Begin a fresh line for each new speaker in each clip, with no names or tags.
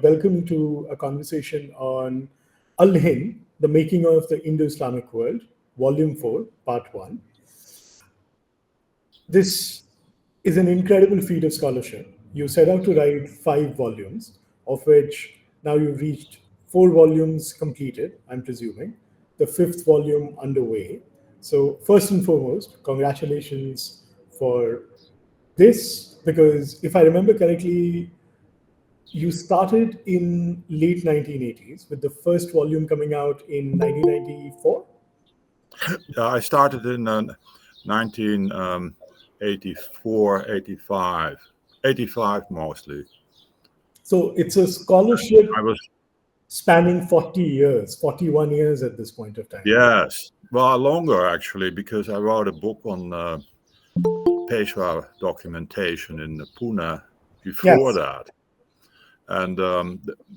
welcome to a conversation on Al-Hind, the Making of the Indo-Islamic World, Volume 4, Part 1. This is an incredible feat of scholarship. You set out to write 5 volumes, of which now you've reached 4 volumes completed, I'm presuming, the 5th volume underway. So first and foremost, congratulations for this, because if I remember correctly, you started in late 1980s with the first volume coming out in 1994?
I started in 1984, 85, 85 mostly.
So it's a scholarship spanning 40 years, 41 years at this point of time.
Yes, well, longer actually, because I wrote a book on Peshwa documentation in Pune before that. And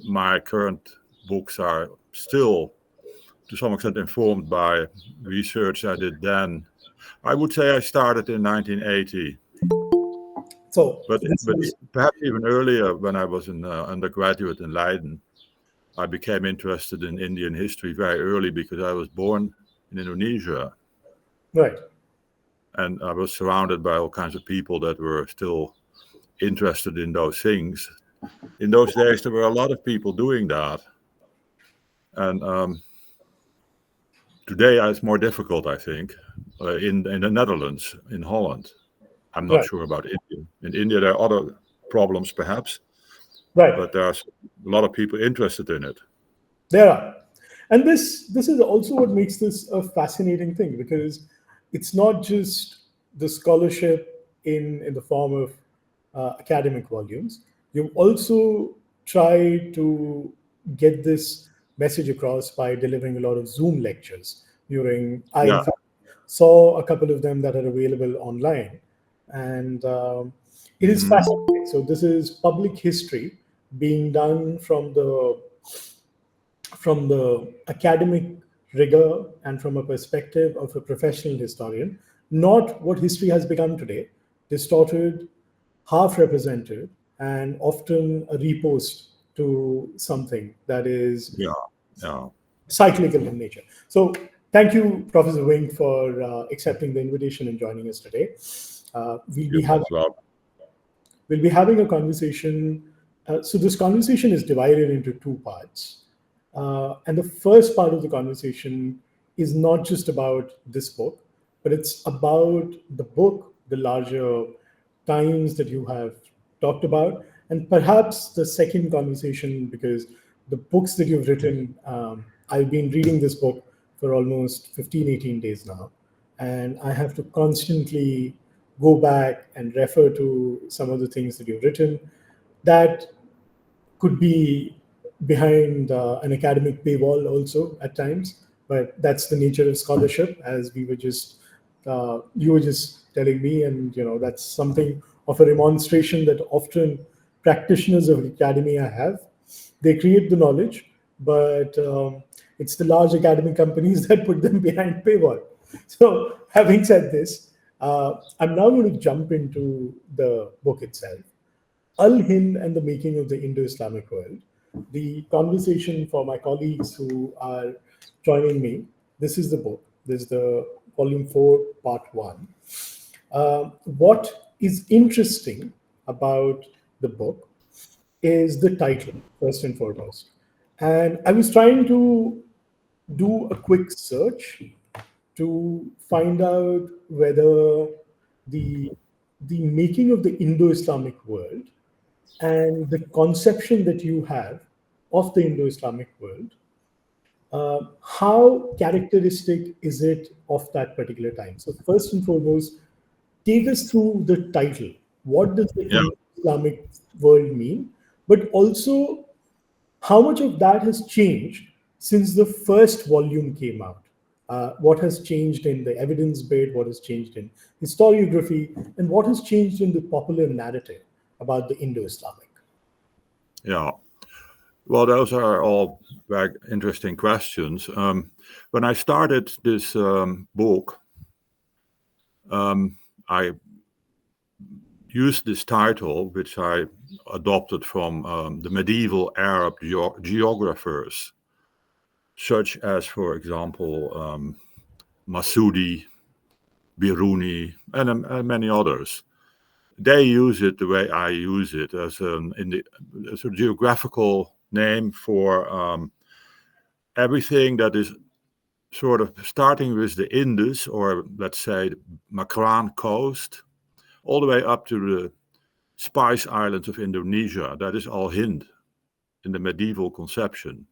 my current books are still, to some extent, informed by research I did then. I would say I started in 1980.
So,
but perhaps even earlier, when I was an undergraduate in Leiden, I became interested in Indian history very early because I was born in Indonesia.
Right.
And I was surrounded by all kinds of people that were still interested in those things. In those days, there were a lot of people doing that. And today it's more difficult, I think, in the Netherlands, in Holland. I'm not sure about India. In India, there are other problems, perhaps.
Right.
But there's a lot of people interested in it.
There are. And this is also what makes this a fascinating thing, because it's not just the scholarship in the form of academic volumes. You also try to get this message across by delivering a lot of Zoom lectures. I saw a couple of them that are available online, and it is fascinating. So this is public history being done from the academic rigor and from a perspective of a professional historian, not what history has become today, distorted, half represented, and often a repost to something that is cyclical in nature. So thank you, Professor Wing, for accepting the invitation and joining us today. We'll be having a conversation. So this conversation is divided into 2 parts. And the first part of the conversation is not just about this book, but it's about the book, the larger times that you have talked about, and perhaps the second conversation, because the books that you've written, I've been reading this book for almost 15, 18 days now, and I have to constantly go back and refer to some of the things that you've written that could be behind an academic paywall also at times, but that's the nature of scholarship, as we were just, you were just telling me, and that's something of a demonstration that often practitioners of academia have. They create the knowledge, but it's the large academic companies that put them behind paywall. So having said this, I'm now going to jump into the book itself, Al-Hind and the Making of the Indo-Islamic World. The conversation for my colleagues who are joining me, this is the book. This is the Volume 4, Part 1. What is interesting about the book is the title, first and foremost. And I was trying to do a quick search to find out whether the making of the Indo-Islamic world and the conception that you have of the Indo-Islamic world, how characteristic is it of that particular time? So first and foremost, take us through the title. What does the Indo-Islamic world mean? But also, how much of that has changed since the first volume came out? What has changed in the evidence bit? What has changed in historiography? And what has changed in the popular narrative about the Indo-Islamic?
Yeah. Well, those are all very interesting questions. When I started this book, I used this title, which I adopted from the medieval Arab geographers, such as, for example, Masudi, Biruni, and many others. They use it the way I use it, as a geographical name for everything that is sort of starting with the Indus, or let's say the Makran coast, all the way up to the Spice Islands of Indonesia. That is all Hind in the medieval conception.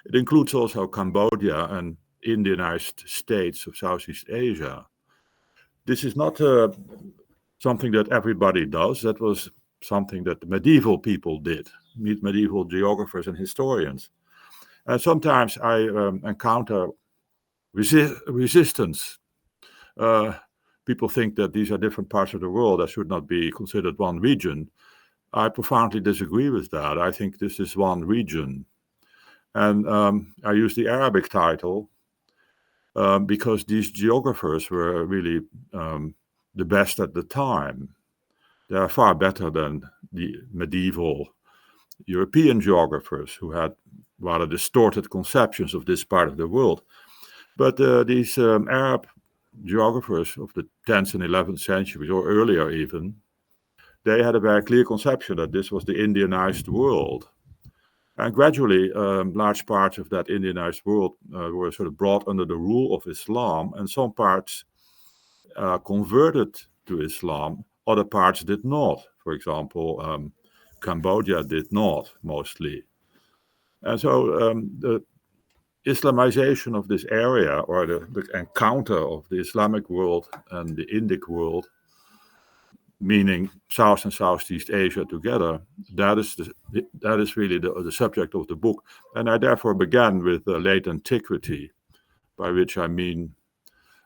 It includes also Cambodia and Indianized states of Southeast Asia. This is not something that everybody does. That was something that the medieval people did, medieval geographers and historians. And sometimes I encounter resistance. People think that these are different parts of the world that should not be considered one region. I profoundly disagree with that. I think this is one region. And I use the Arabic title because these geographers were really the best at the time. They are far better than the medieval European geographers who had rather distorted conceptions of this part of the world. But these Arab geographers of the 10th and 11th centuries, or earlier even, they had a very clear conception that this was the Indianized world. And gradually, large parts of that Indianized world were sort of brought under the rule of Islam, and some parts converted to Islam, other parts did not. For example, Cambodia did not, mostly. And so the Islamization of this area, or the encounter of the Islamic world and the Indic world, meaning South and Southeast Asia together, that is really the subject of the book. And I therefore began with late antiquity, by which I mean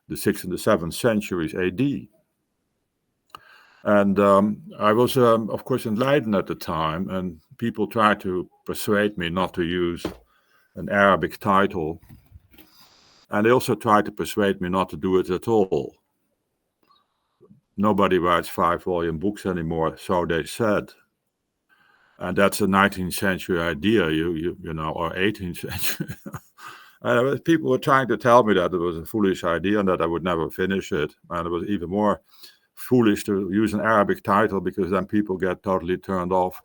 the 6th and the 7th centuries AD. And I was, of course, enlightened at the time, and people tried to persuade me not to use an Arabic title. And they also tried to persuade me not to do it at all. Nobody writes 5-volume books anymore, so they said. And that's a 19th century idea, you know, or 18th century. And people were trying to tell me that it was a foolish idea and that I would never finish it. And it was even more foolish to use an Arabic title, because then people get totally turned off.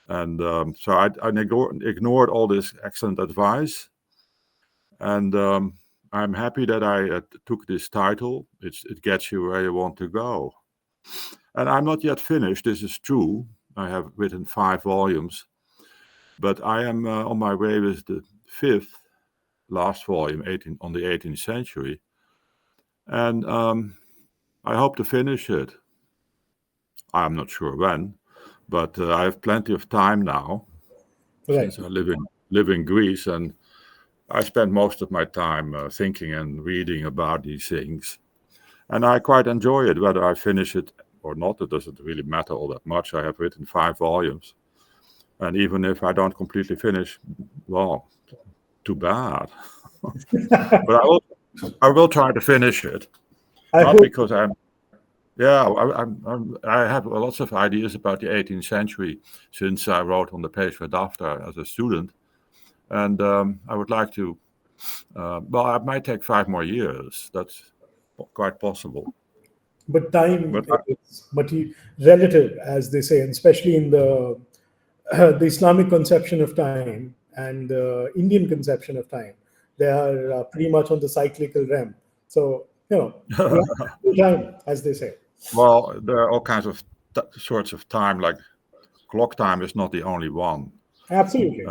And so I ignored all this excellent advice. And I'm happy that I took this title. It gets you where you want to go. And I'm not yet finished, this is true. I have written 5 volumes. But I am on my way with the 5th, last volume, on the 18th century. And I hope to finish it. I'm not sure when, but I have plenty of time now,
Right.
since I live in Greece, and I spend most of my time thinking and reading about these things. And I quite enjoy it, whether I finish it or not. It doesn't really matter all that much. I have written 5 volumes. And even if I don't completely finish, well, too bad. But I will try to finish it. Because I have lots of ideas about the 18th century since I wrote on the Peshwa Daftar as a student. And I would like to, well, it might take 5 more years. That's quite possible.
But time is relative, as they say, and especially in the Islamic conception of time and the Indian conception of time. They are pretty much on the cyclical realm. So, you know, time, as they say.
Well, there are all kinds of sorts of time, like clock time is not the only one.
Absolutely.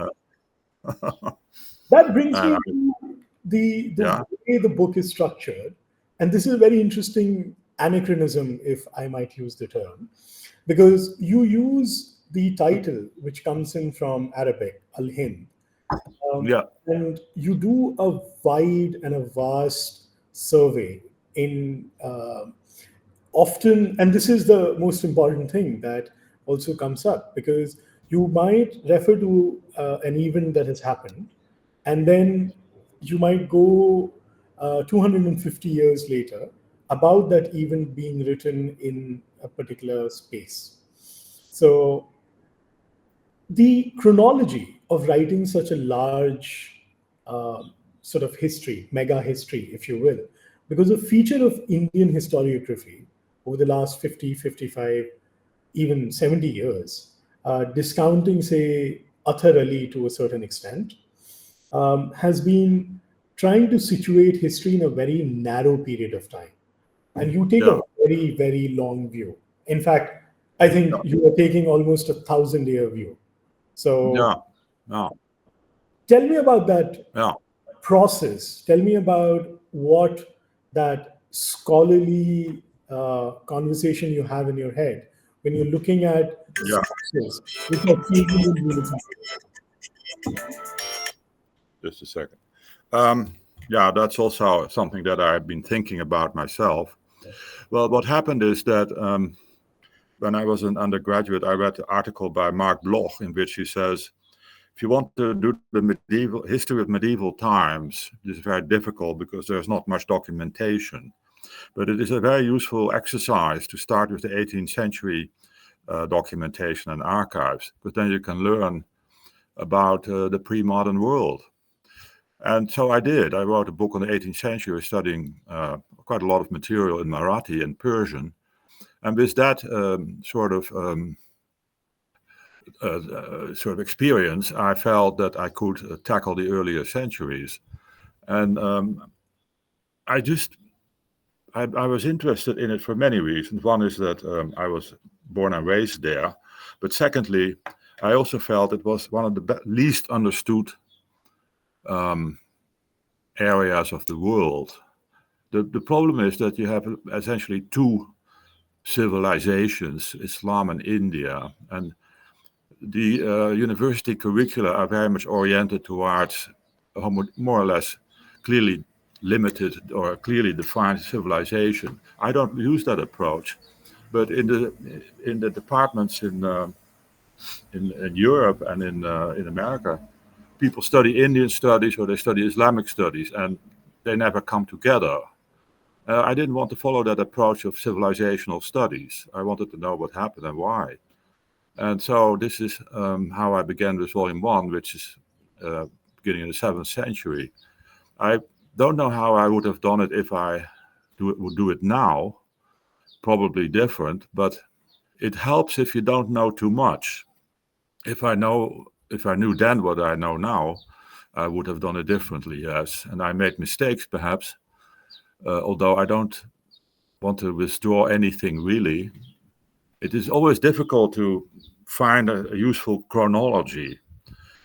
That brings me to the way the book is structured. And this is a very interesting anachronism, if I might use the term, because you use the title, which comes in from Arabic, Al-Hind. And you do a wide and a vast survey in often, and this is the most important thing that also comes up, because you might refer to an event that has happened, and then you might go 250 years later about that event being written in a particular space. So the chronology of writing such a large sort of history, mega history, if you will, because a feature of Indian historiography over the last 50, 55, even 70 years, discounting, say, Athar Ali to a certain extent, has been trying to situate history in a very narrow period of time. And you take a very, very long view. In fact, I think you are taking almost 1,000-year view. So tell me about that process. Tell me about what that scholarly conversation you have in your head when you're looking at sources which are changing in unity.
Just a second. Yeah, that's also something that I've been thinking about myself. Well, what happened is that when I was an undergraduate, I read an article by Mark Bloch in which he says, if you want to do the medieval history of medieval times, it's very difficult because there's not much documentation. But it is a very useful exercise to start with the 18th century documentation and archives, because then you can learn about the pre-modern world. And so I did. I wrote a book on the 18th century, studying quite a lot of material in Marathi and Persian. And with that sort of experience, I felt that I could tackle the earlier centuries. And I was interested in it for many reasons. One is that I was born and raised there. But secondly, I also felt it was one of the least understood areas of the world. The problem is that you have essentially two civilizations, Islam and India, and the university curricula are very much oriented towards a more or less clearly limited or clearly defined civilization. I don't use that approach, but in the departments in Europe and in America, people study Indian studies or they study Islamic studies, and they never come together. I didn't want to follow that approach of civilizational studies. I wanted to know what happened and why. And so this is how I began with volume 1, which is beginning in the 7th century. I don't know how I would have done it if I would do it now. Probably different, but it helps if you don't know too much. If I knew then what I know now, I would have done it differently, yes. And I made mistakes, perhaps, although I don't want to withdraw anything really. It is always difficult to find a useful chronology.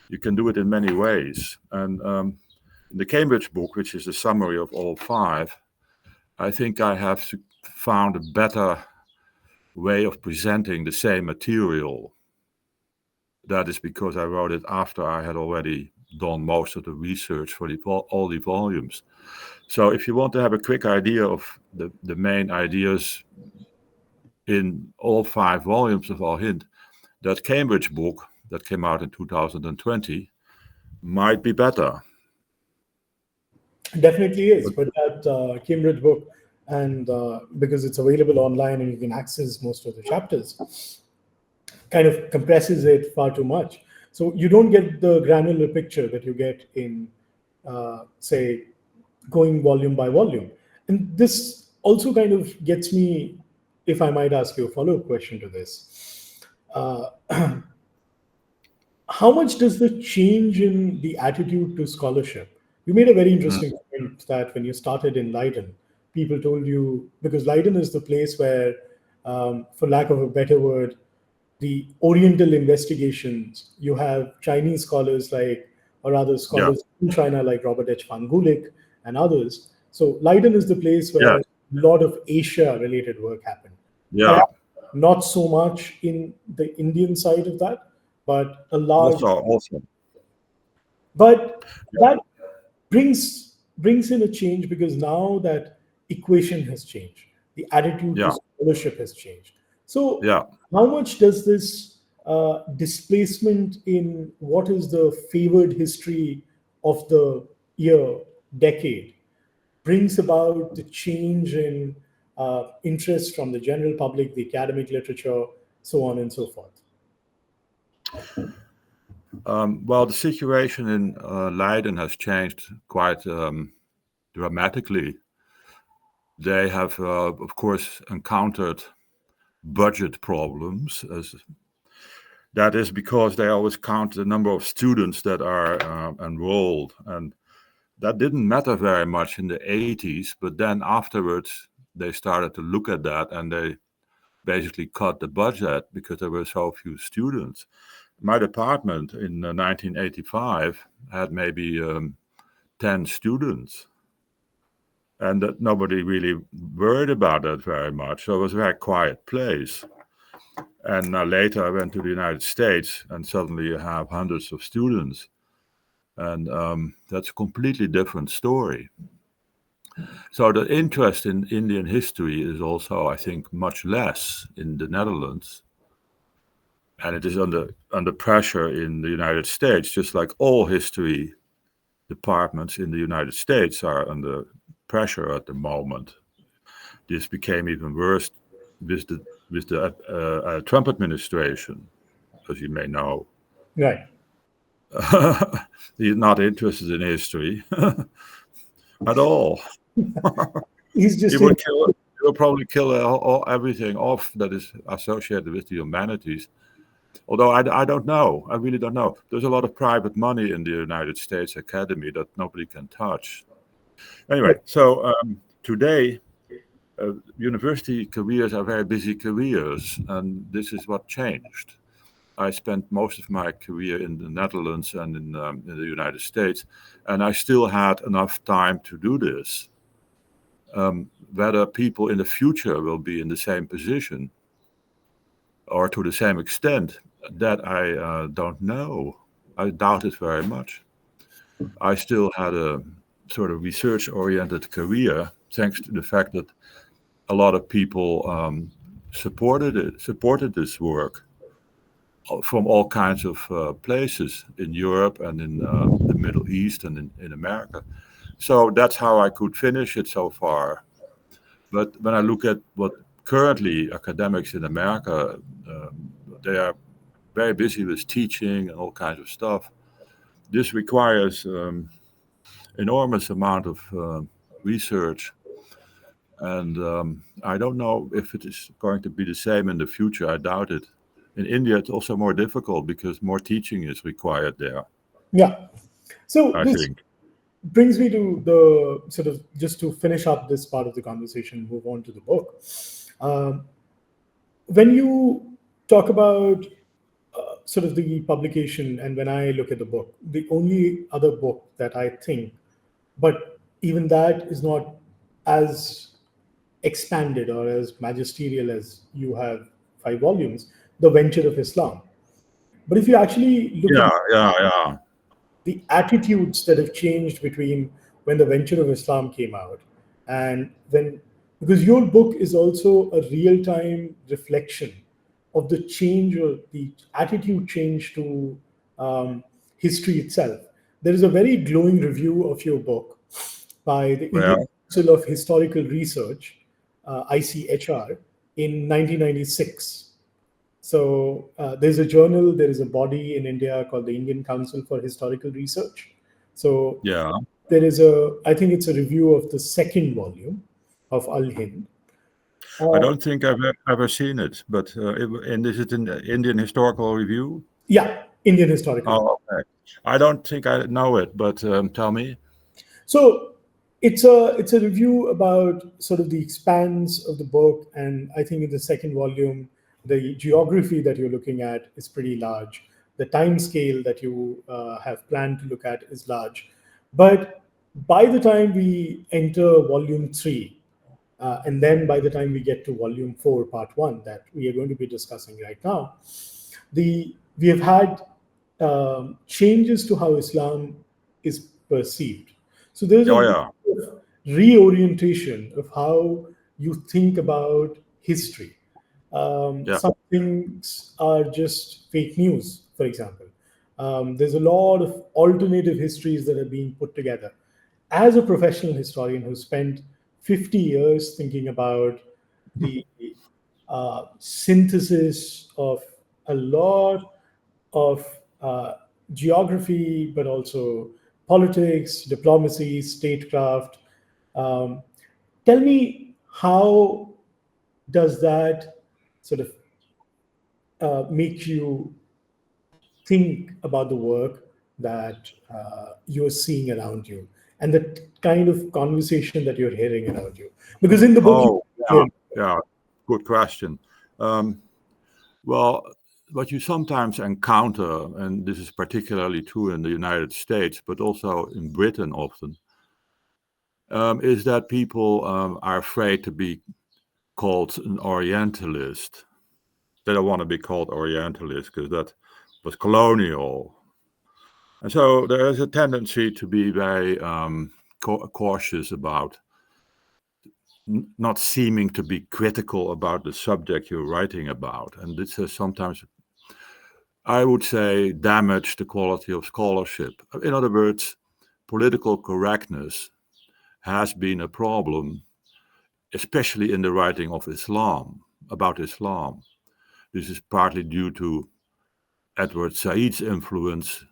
You can do it in many ways. And in the Cambridge book, which is a summary of all 5, I think I have found a better way of presenting the same material. That is because I wrote it after I had already done most of the research for all the volumes. So if you want to have a quick idea of the main ideas in all 5 volumes of 𝑒lucidated, that Cambridge book that came out in 2020 might be better.
Definitely is, but that Cambridge book, and because it's available online and you can access most of the chapters, kind of compresses it far too much. So you don't get the granular picture that you get in, say, going volume by volume. And this also kind of gets me, if I might ask you a follow-up question to this. How much does the change in the attitude to scholarship? You made a very interesting point that when you started in Leiden, people told you, because Leiden is the place where, for lack of a better word, the Oriental investigations, you have Chinese scholars or rather scholars in China like Robert H. van Gulik and others. So Leiden is the place where a lot of Asia-related work happened. Perhaps not so much in the Indian side of that, but a large.
Also.
But that brings in a change, because now that equation has changed, the attitude to scholarship has changed. So how much does this displacement in what is the favored history of the decade brings about the change in interest from the general public, the academic literature, so on and so forth?
Well, the situation in Leiden has changed quite dramatically. They have, of course, encountered budget problems. That is because they always count the number of students that are enrolled. And that didn't matter very much in the 80s, but then afterwards, they started to look at that and they basically cut the budget because there were so few students. My department in 1985 had maybe 10 students, and that nobody really worried about that very much. So it was a very quiet place. And later I went to the United States, and suddenly you have hundreds of students. And that's a completely different story. So the interest in Indian history is also, I think, much less in the Netherlands. And it is under pressure in the United States, just like all history departments in the United States are under pressure at the moment. This became even worse with the Trump administration, as you may know.
Right.
He's not interested in history at all.
He's just
he will probably kill everything off that is associated with the humanities. Although I don't know. I really don't know. There's a lot of private money in the United States Academy that nobody can touch. Anyway, so today, university careers are very busy careers, and this is what changed. I spent most of my career in the Netherlands and in the United States, and I still had enough time to do this. Whether people in the future will be in the same position or to the same extent, that I don't know. I doubt it very much. I still had a sort of research-oriented career, thanks to the fact that a lot of people supported this work from all kinds of places in Europe and in the Middle East and in America. So that's how I could finish it so far. But when I look at what currently academics in America, they are very busy with teaching and all kinds of stuff. This requires enormous amount of research. And I don't know if it is going to be the same in the future. I doubt it. In India, it's also more difficult because more teaching is required there.
Yeah. So
I
this
think
brings me to the sort of, just to finish up this part of the conversation, move on to the book. When you talk about sort of the publication, and when I look at the book, the only other book that I think, but even that is not as expanded or as magisterial as you have 5 volumes, The Venture of Islam. But if you actually look at the attitudes that have changed between when The Venture of Islam came out and when, because your book is also a real-time reflection of the change or the attitude change to history itself. There is a very glowing review of your book by the Indian Council of Historical Research, ICHR, in 1996. So there's a journal, there is a body in India called the Indian Council for Historical Research. So there is I think it's a review of the 2nd volume of Al-Hind.
I don't think I've ever seen it, but and is it in the Indian Historical Review?
Yeah, Indian Historical.
Oh, okay. I don't think I know it, but tell me.
So it's a review about sort of the expanse of the book, and I think in the 2nd volume, the geography that you're looking at is pretty large. The time scale that you have planned to look at is large. But by the time we enter volume 3, and then by the time we get to volume 4, part 1, that we are going to be discussing right now, we have had changes to how Islam is perceived. So there's a reorientation of how you think about history. Some things are just fake news, for example. There's a lot of alternative histories that are being put together. As a professional historian who spent 50 years thinking about the synthesis of a lot of geography, but also politics, diplomacy, statecraft. Tell me, how does that sort of make you think about the work that you're seeing around you and the kind of conversation that you're hearing around you? Because in the book,
Oh, yeah, good question. Well, what you sometimes encounter, and this is particularly true in the United States, but also in Britain often, is that people are afraid to be called an Orientalist. They don't want to be called Orientalist because that was colonial. And so there is a tendency to be very cautious about not seeming to be critical about the subject you're writing about. And this has sometimes, I would say, damaged the quality of scholarship. In other words, political correctness has been a problem, especially in the writing of Islam, about Islam. This is partly due to Edward Said's influence.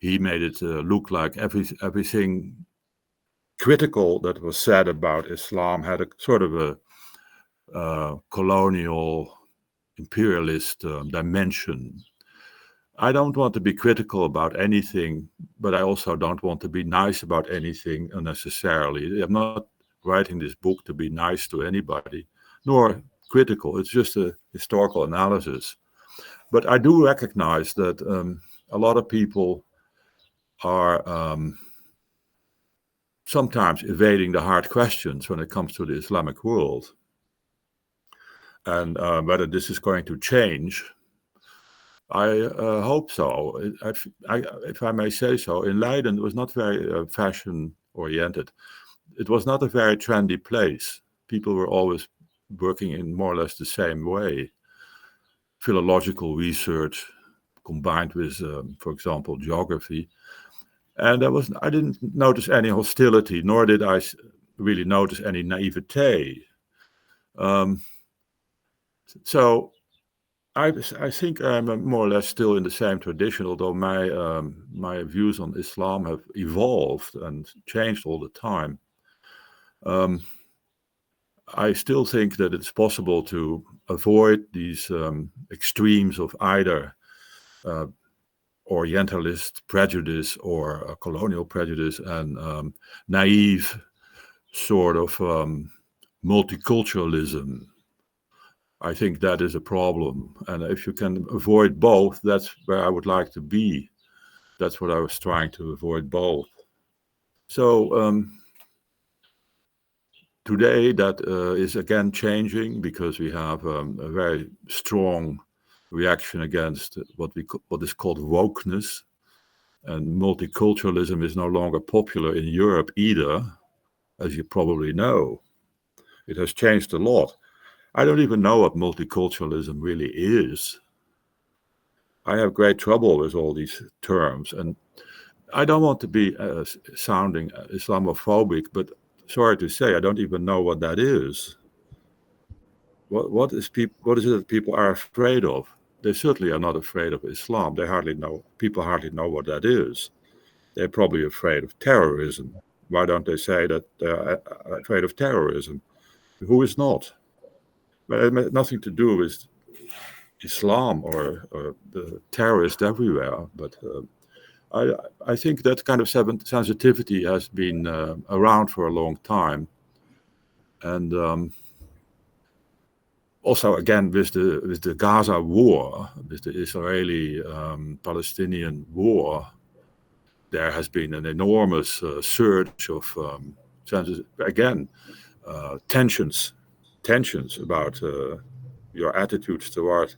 He made it look like everything critical that was said about Islam had a sort of a colonial imperialist dimension. I don't want to be critical about anything, but I also don't want to be nice about anything unnecessarily. I'm not writing this book to be nice to anybody, nor critical. It's just a historical analysis. But I do recognize that a lot of people are sometimes evading the hard questions when it comes to the Islamic world. And whether this is going to change, I hope so. If I may say so, in Leiden, it was not very fashion-oriented. It was not a very trendy place. People were always working in more or less the same way. Philological research combined with, for example, geography. And I didn't notice any hostility, nor did I really notice any naivete. So I think I'm more or less still in the same tradition, although my views on Islam have evolved and changed all the time. I still think that it's possible to avoid these extremes of either Orientalist prejudice or colonial prejudice and naive sort of multiculturalism. I think that is a problem. And if you can avoid both, that's where I would like to be. That's what I was trying to avoid, both. So today that is again changing because we have a very strong reaction against what is called wokeness, and multiculturalism is no longer popular in Europe either, as you probably know. It has changed a lot. I don't even know what multiculturalism really is. I have great trouble with all these terms, and I don't want to be sounding Islamophobic, but sorry to say, I don't even know what that is. What is it that people are afraid of? They certainly are not afraid of Islam. People hardly know what that is. They're probably afraid of terrorism. Why don't they say that they're afraid of terrorism? Who is not? But it has nothing to do with Islam or the terrorists everywhere. But I think that kind of sensitivity has been around for a long time. And also, again, with the Gaza war, with the Israeli-Palestinian war, there has been an enormous surge of, tensions about your attitudes toward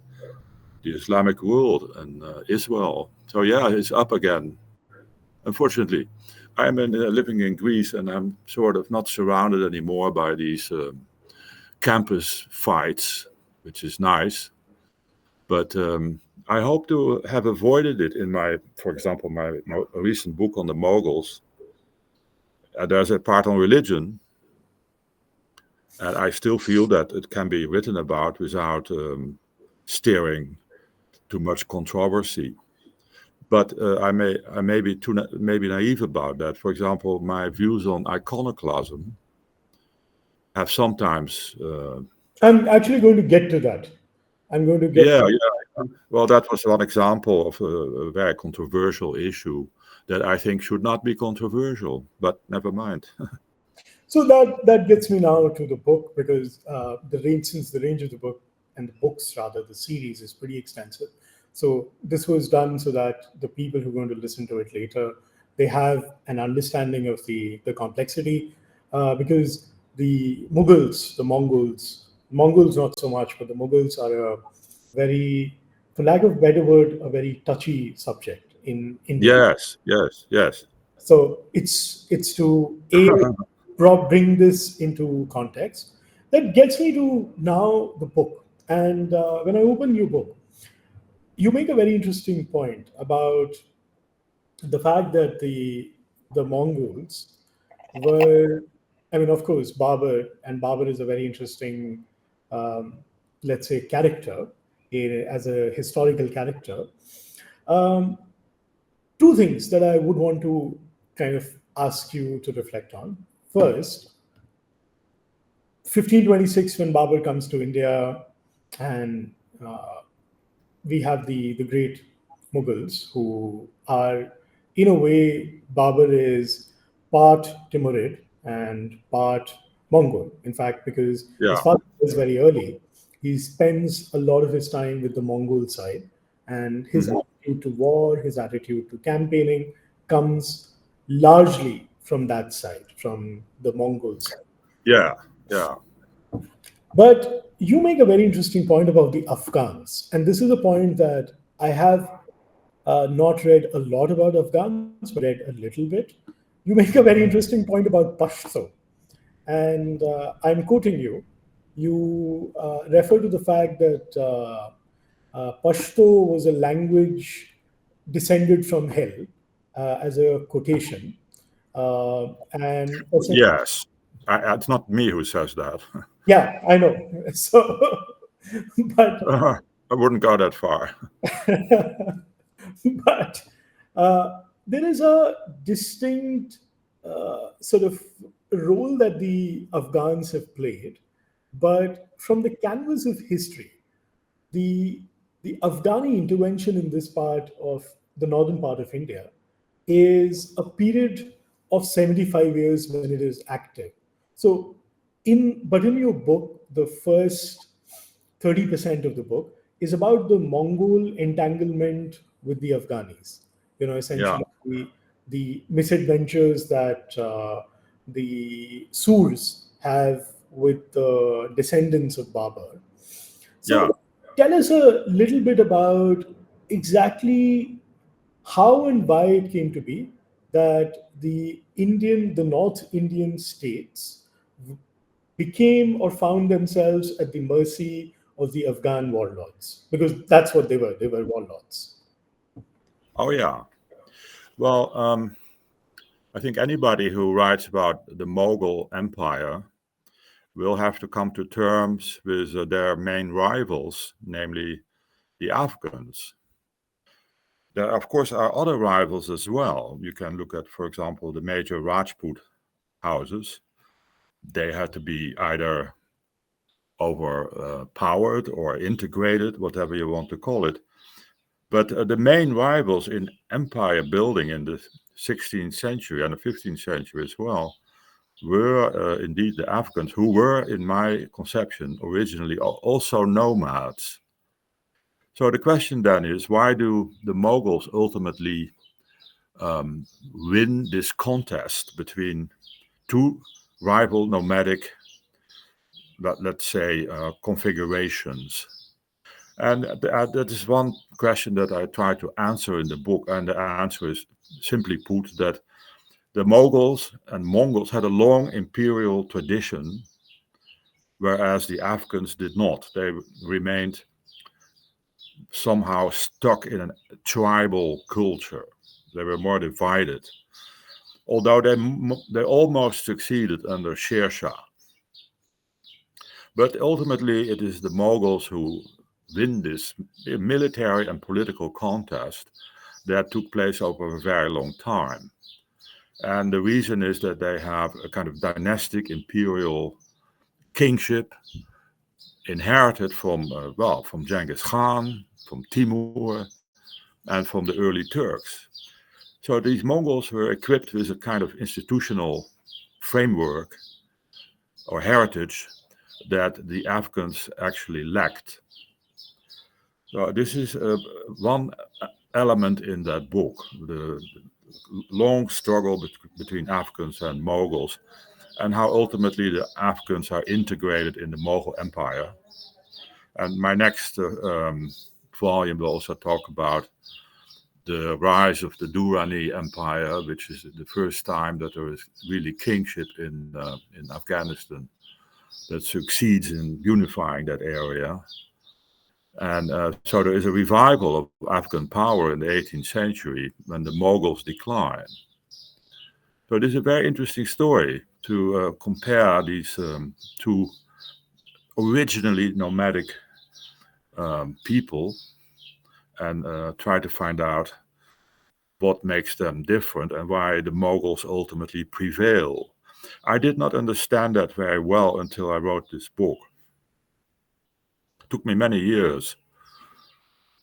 the Islamic world and Israel. So yeah, it's up again. Unfortunately, I'm living in Greece, and I'm sort of not surrounded anymore by these campus fights, which is nice. But I hope to have avoided it in for example, my recent book on the Mughals. There's a part on religion, and I still feel that it can be written about without steering too much controversy. But I may be maybe naive about that. For example, my views on iconoclasm have sometimes.
I'm actually going to get to that. I'm going to get.
Yeah, yeah. Well, that was one example of a very controversial issue that I think should not be controversial. But never mind.
So that gets me now to the book, because since the range of the book and the books, rather, the series is pretty extensive. So this was done so that the people who are going to listen to it later, they have an understanding of the complexity, because the Mughals, the Mongols not so much, but the Mughals are a very, for lack of a better word, a very touchy subject in India.
Yes, yes, yes.
So it's to bring this into context. That gets me to now the book. And when I open your book, you make a very interesting point about the fact that the Mongols were, I mean, of course, Babur is a very interesting, let's say, character, as a historical character. Um, Two things that I would want to kind of ask you to reflect on. First, 1526, when Babur comes to India, and we have the great Mughals, who are, in a way, Babur is part Timurid and part Mongol. In fact, because his
Yeah,
father is very early, he spends a lot of his time with the Mongol side, and his
mhm.
attitude to war, his attitude to campaigning comes largely from that side, from the Mongol side.
Yeah, yeah.
But you make a very interesting point about the Afghans. And this is a point that I have not read a lot about Afghans, but read a little bit. You make a very interesting point about Pashto. And I'm quoting you. You refer to the fact that Pashto was a language descended from hell, as a quotation. And
Yes. It's not me who says that.
yeah, I know. So, but
I wouldn't go that far.
but there is a distinct sort of role that the Afghans have played. But from the canvas of history, the Afghani intervention in this part of the northern part of India is a period of 75 years when it is active. So, in your book, the first 30% of the book is about the Mongol entanglement with the Afghanis.
Yeah,
Essentially the misadventures that the Surs have with the descendants of Babur.
yeah.
So tell us a little bit about exactly how and why it came to be that the North Indian states became or found themselves at the mercy of the Afghan warlords, because that's what they were. They were warlords.
Oh, yeah. Well, I think anybody who writes about the Mughal Empire will have to come to terms with their main rivals, namely the Afghans. There, of course, are other rivals as well. You can look at, for example, the major Rajput houses. They had to be either overpowered or integrated, whatever you want to call it. But the main rivals in empire building in the 16th century and the 15th century as well were indeed the Afghans, who were, in my conception, originally also nomads. So the question then is, why do the Mughals ultimately win this contest between two rival nomadic, let's say, configurations? And that is one question that I try to answer in the book. And the answer is, simply put, that the Mughals and Mongols had a long imperial tradition, whereas the Afghans did not. They remained somehow stuck in a tribal culture. They were more divided, although they almost succeeded under Sher Shah. But ultimately, it is the Mughals who win this military and political contest that took place over a very long time. And the reason is that they have a kind of dynastic imperial kingship inherited from, from Genghis Khan, from Timur, and from the early Turks. So these Mongols were equipped with a kind of institutional framework or heritage that the Afghans actually lacked. So this is one element in that book, the long struggle between Afghans and Mughals, and how ultimately the Afghans are integrated in the Mughal Empire. And my next volume will also talk about the rise of the Durrani Empire, which is the first time that there is really kingship in Afghanistan that succeeds in unifying that area. And so there is a revival of Afghan power in the 18th century when the Mughals decline. So this is a very interesting story to compare these two originally nomadic people and try to find out what makes them different and why the Mughals ultimately prevail. I did not understand that very well until I wrote this book. It took me many years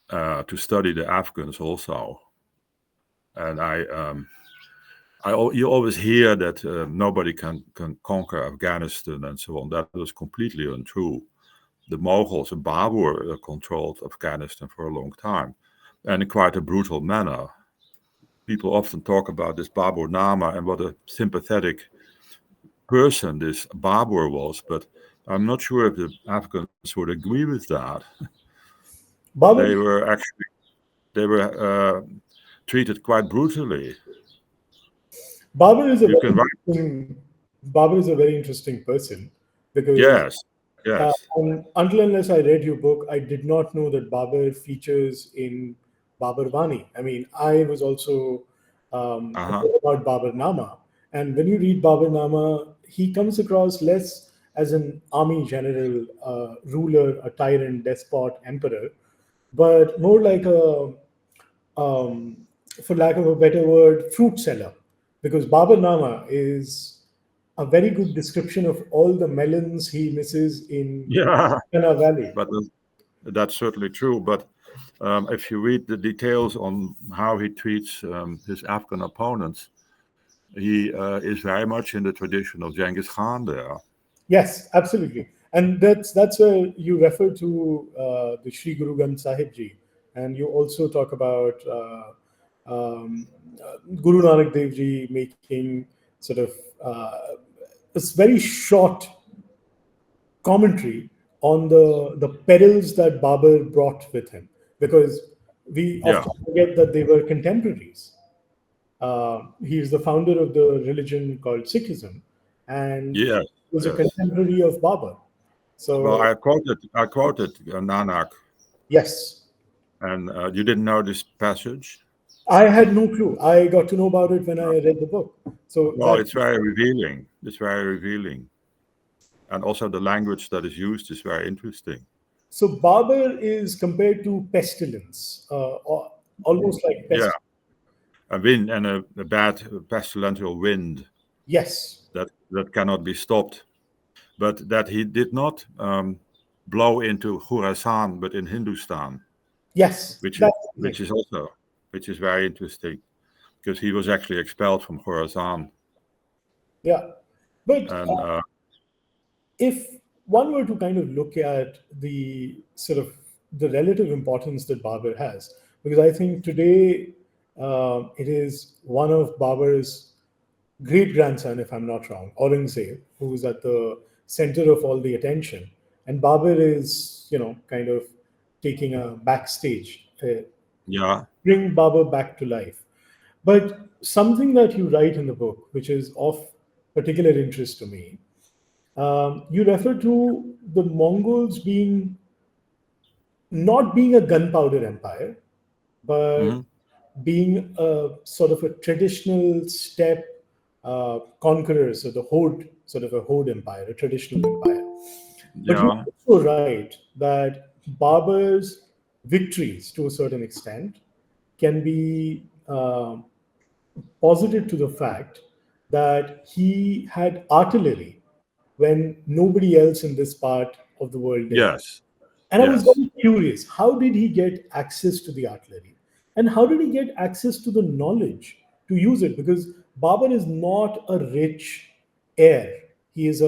to study the Afghans also. And you always hear that nobody can conquer Afghanistan and so on. That was completely untrue. The Mughals and Babur controlled Afghanistan for a long time, and in quite a brutal manner. People often talk about this Babur Nama and what a sympathetic person this Babur was, but I'm not sure if the Afghans would agree with that.
Babur,
they were treated quite brutally.
Babur is a very interesting person because
yes.
Until unless I read your book, I did not know that Babur features in Babur Vani. I mean, I was also about Babur Nama, and when you read Babur Nama, he comes across less as an army general, ruler, a tyrant, despot, emperor, but more like a, for lack of a better word, fruit seller, because Babur Nama is a very good description of all the melons he misses in Kanha Valley.
But that's certainly true. But if you read the details on how he treats his Afghan opponents, he is very much in the tradition of Genghis Khan there.
Yes, absolutely. And that's where you refer to the Sri Guru Granth Sahib Ji, and you also talk about Guru Nanak Dev Ji making sort of this very short commentary on the perils that Babur brought with him, because we often forget that they were contemporaries. He is the founder of the religion called Sikhism, and he was a contemporary of Babur. So,
well, I quoted Nanak.
Yes.
And you didn't know this passage?
I had no clue. I got to know about it when I read the book. So,
well, it's very revealing. It's very revealing. And also the language that is used is very interesting.
So Babur is compared to pestilence, almost like pestilence.
A wind and a bad pestilential wind.
Yes.
That cannot be stopped. But that he did not blow into Khurasan, but in Hindustan.
Yes.
Which is very interesting, because he was actually expelled from Khurasan.
Yeah. But if one were to kind of look at the sort of the relative importance that Babur has, because I think today it is one of Babur's great grandson, if I'm not wrong, Aurangzeb, who is at the center of all the attention, and Babur is, kind of taking a backstage. Bring Babur back to life. But something that you write in the book, which is of particular interest to me, you refer to the Mongols not being a gunpowder empire, but being a sort of a traditional steppe conqueror, so the horde, sort of a horde empire, a traditional empire. But you also write that Babur's victories, to a certain extent, can be posited to the fact that he had artillery when nobody else in this part of the world did.
Yes.
And I was
Yes.
very curious, how did he get access to the artillery? And how did he get access to the knowledge to use it? Because Babur is not a rich heir. He's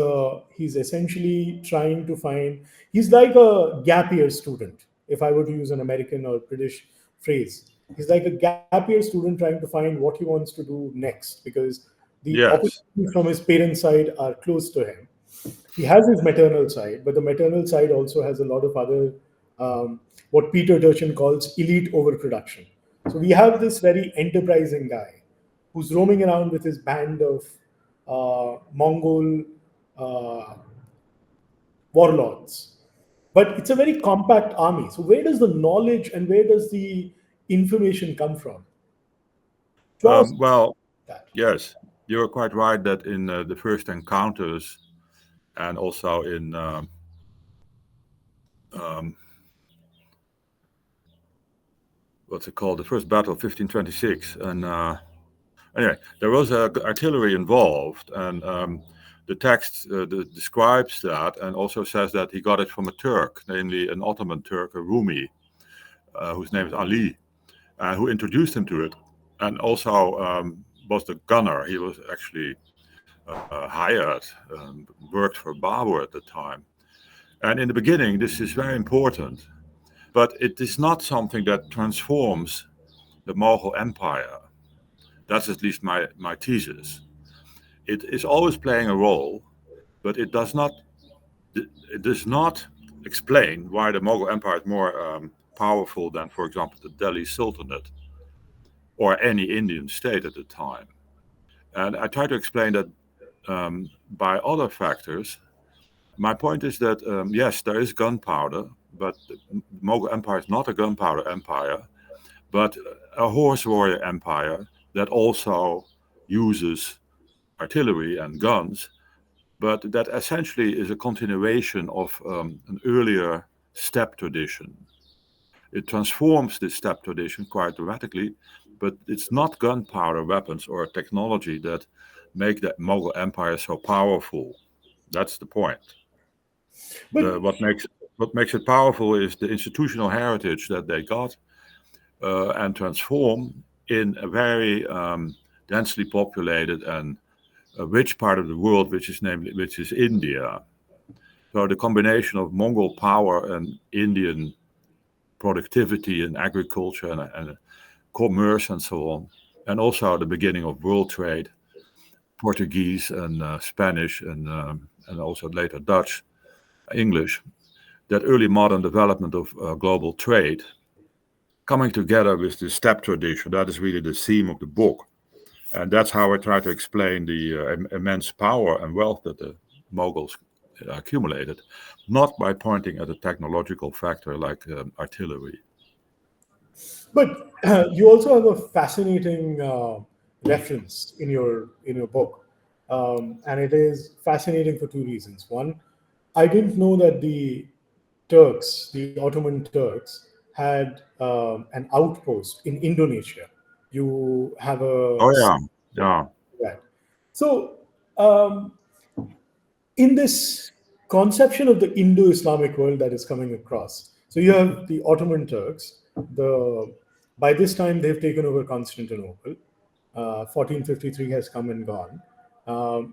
essentially trying to find, he's like a gap year student, if I were to use an American or British phrase. He's like a gap year student trying to find what he wants to do next, because the
Yes.
opportunities from his parents' side are close to him. He has his maternal side, but the maternal side also has a lot of other, what Peter Turchin calls elite overproduction. So we have this very enterprising guy who's roaming around with his band of Mongol warlords. But it's a very compact army. So where does the knowledge and where does the information come from?
Well, yes, you're quite right that in the first encounters and also in what's it called, the first battle, 1526, and anyway, there was artillery involved, and the text describes that and also says that he got it from a Turk, namely an Ottoman Turk, a Rumi, whose name is Ali, who introduced him to it, and also was the gunner. He was actually hired, worked for Babur at the time. And in the beginning, this is very important, but it is not something that transforms the Mughal Empire. That's at least my thesis. It is always playing a role, but it does not explain why the Mughal Empire is more powerful than, for example, the Delhi Sultanate or any Indian state at the time. And I try to explain that by other factors. My point is that, yes, there is gunpowder, but the Mughal Empire is not a gunpowder empire, but a horse warrior empire that also uses artillery and guns, but that essentially is a continuation of an earlier steppe tradition. It transforms this steppe tradition quite dramatically, but it's not gunpowder weapons or technology that make the Mughal Empire so powerful. That's the point. What makes it powerful is the institutional heritage that they got and transform in a very densely populated and a rich part of the world, which is India. So the combination of Mongol power and Indian productivity and agriculture and commerce and so on, and also the beginning of world trade, Portuguese and Spanish and also later Dutch, English, that early modern development of global trade coming together with the steppe tradition. That is really the theme of the book. And that's how I try to explain the immense power and wealth that the Mughals accumulated, not by pointing at a technological factor like artillery.
But you also have a fascinating reference in your book, and it is fascinating for two reasons. One, I didn't know that the Turks, the Ottoman Turks, had an outpost in Indonesia. You have a
yeah.
Right. So, in this conception of the Indo-Islamic world that is coming across, so you have the Ottoman Turks. By this time, they've taken over Constantinople. 1453 has come and gone.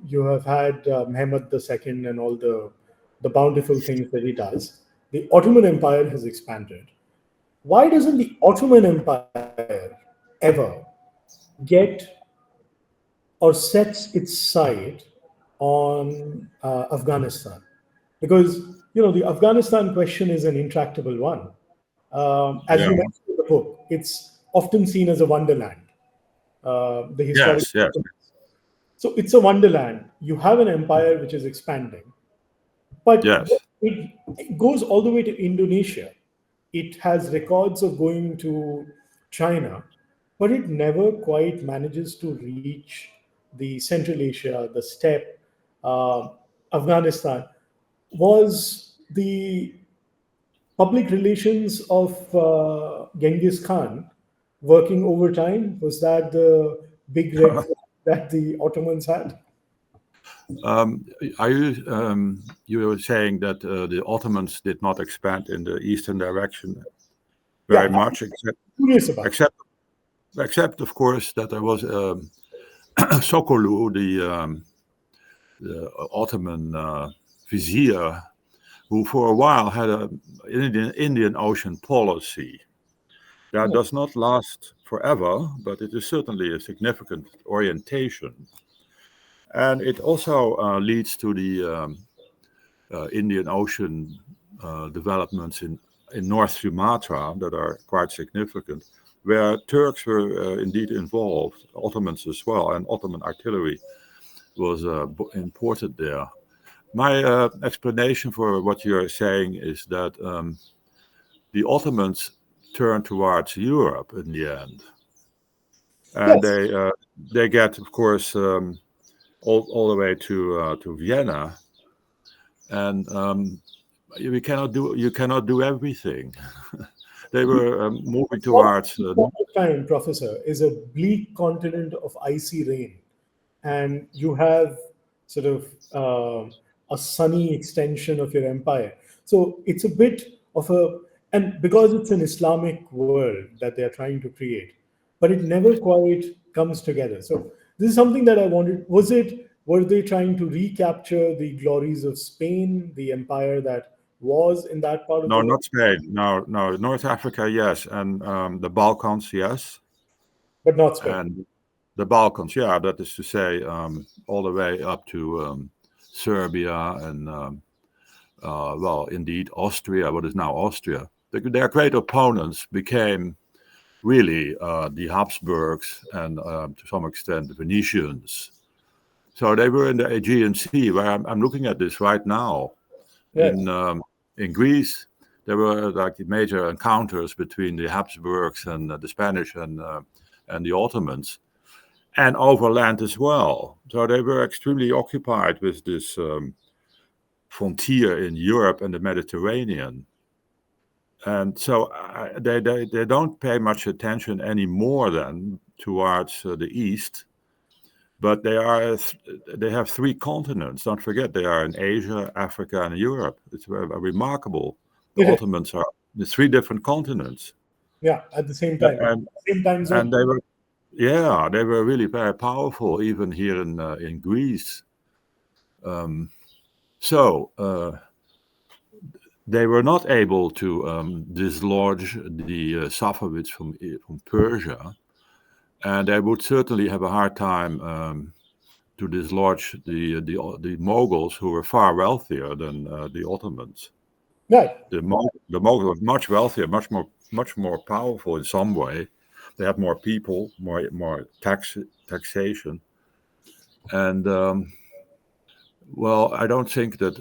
You have had Mehmed II and all the bountiful things that he does. The Ottoman Empire has expanded. Why doesn't the Ottoman Empire ever get or sets its sight on Afghanistan? Because the Afghanistan question is an intractable one. As you mentioned in the book, it's often seen as a wonderland. The historic.
Yes.
So it's a wonderland. You have an empire which is expanding, but it goes all the way to Indonesia. It has records of going to China, but it never quite manages to reach the Central Asia, the steppe. Afghanistan was the public relations of Genghis Khan working overtime? Was that the big red flag that the Ottomans had?
Are you were saying that the Ottomans did not expand in the eastern direction very much, except of course that there was Sokollu, the Ottoman vizier, who for a while had an Indian Ocean policy. That does not last forever, but it is certainly a significant orientation. And it also leads to the Indian Ocean developments in North Sumatra that are quite significant, where Turks were indeed involved, Ottomans as well, and Ottoman artillery was imported there. My explanation for what you're saying is that the Ottomans turned towards Europe in the end. And they get, of course, all the way to Vienna. And you cannot do everything. They were moving towards...
time, Professor, is a bleak continent of icy rain. And you have sort of a sunny extension of your empire. So it's a bit of a... And because it's an Islamic world that they're trying to create, but it never quite comes together. So this is something that I wanted. Were they trying to recapture the glories of Spain, the empire that was in that part of the world?
No, not Spain. No. North Africa, yes. And the Balkans, yes.
But not Spain.
And the Balkans, yeah, that is to say, all the way up to Serbia and, well, indeed, Austria, what is now Austria. Their great opponents became really the Habsburgs and to some extent the Venetians. So they were in the Aegean Sea, where I'm looking at this right now. Yes. In Greece, there were like major encounters between the Habsburgs and the Spanish and the Ottomans, and overland as well. So they were extremely occupied with this frontier in Europe and the Mediterranean. And so they don't pay much attention anymore then towards the east, but they have three continents. Don't forget, they are in Asia, Africa, and Europe. It's very remarkable. The Ottomans are the three different continents.
Yeah, at the same time.
And they were really very powerful, even here in Greece. They were not able to dislodge the Safavids from Persia, and they would certainly have a hard time to dislodge the Mughals, who were far wealthier than the Ottomans.
Right.
The Mughals were much wealthier, much more powerful in some way. They had more people, more taxation, and well, I don't think that.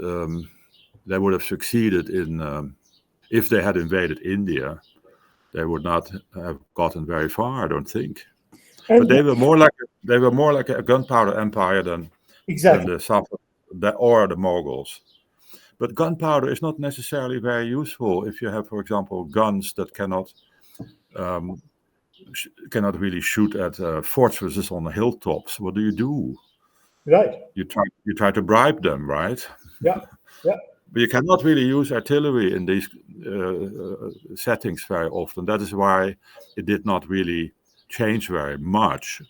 They would have succeeded in, if they had invaded India, they would not have gotten very far, I don't think. But they were more like a gunpowder empire than the Safavids or the Mughals. But gunpowder is not necessarily very useful if you have, for example, guns that cannot really shoot at fortresses on the hilltops. What do?
Right.
You try to bribe them, right?
Yeah.
But you cannot really use artillery in these settings very often. That is why it did not really change very much.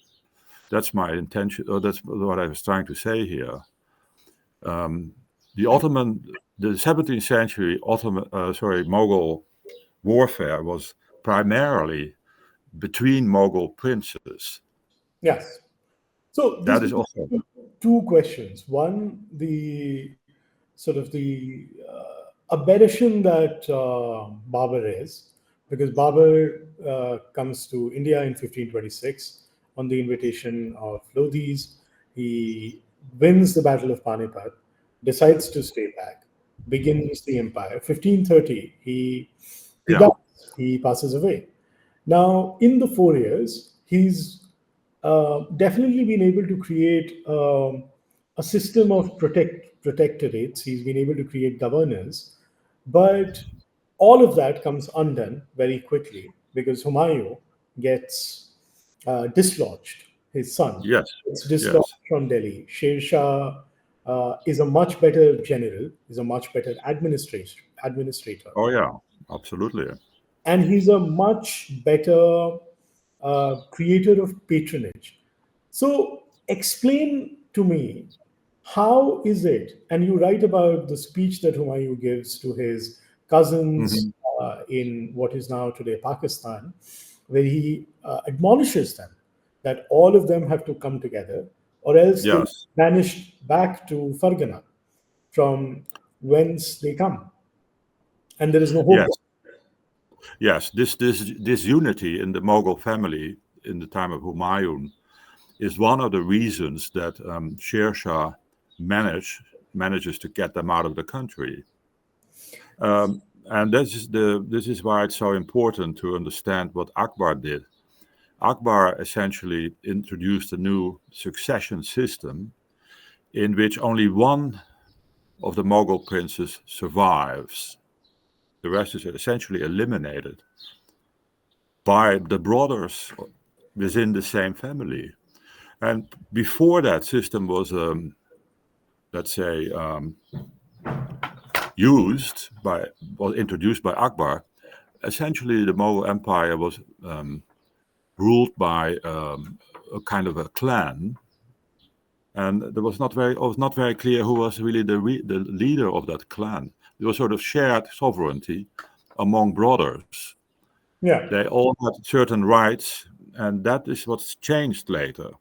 That's my intention, or that's what I was trying to say here. The 17th century Mughal warfare was primarily between Mughal princes.
Yes. So
that is also
two questions. One, aberration that Babur is, because Babur comes to India in 1526 on the invitation of Lodhis. He wins the Battle of Panipat, decides to stay back, begins the empire. 1530, he dies, he passes away. Now, in the 4 years, he's definitely been able to create a system of protectorates. He's been able to create governors, but all of that comes undone very quickly because Humayun gets dislodged. His son
Yes.
gets dislodged from Delhi. Sher Shah is a much better general, is a much better administrator.
Oh yeah, absolutely.
And he's a much better creator of patronage. So explain to me, how is it, and you write about the speech that Humayun gives to his cousins in what is now today Pakistan, where he admonishes them that all of them have to come together, or else they vanish back to Fargana, from whence they come, and there is no hope.
Yes, this unity in the Mughal family in the time of Humayun is one of the reasons that Sher Shah manages to get them out of the country. And this is why it's so important to understand what Akbar did. Akbar essentially introduced a new succession system in which only one of the Mughal princes survives. The rest is essentially eliminated by the brothers within the same family. And before that system was, let's say, introduced by Akbar, essentially the Mughal Empire was ruled by a kind of a clan, and it was not very clear who was really the leader of that clan. There was sort of shared sovereignty among brothers.
Yeah,
they all had certain rights, and that is what's changed later.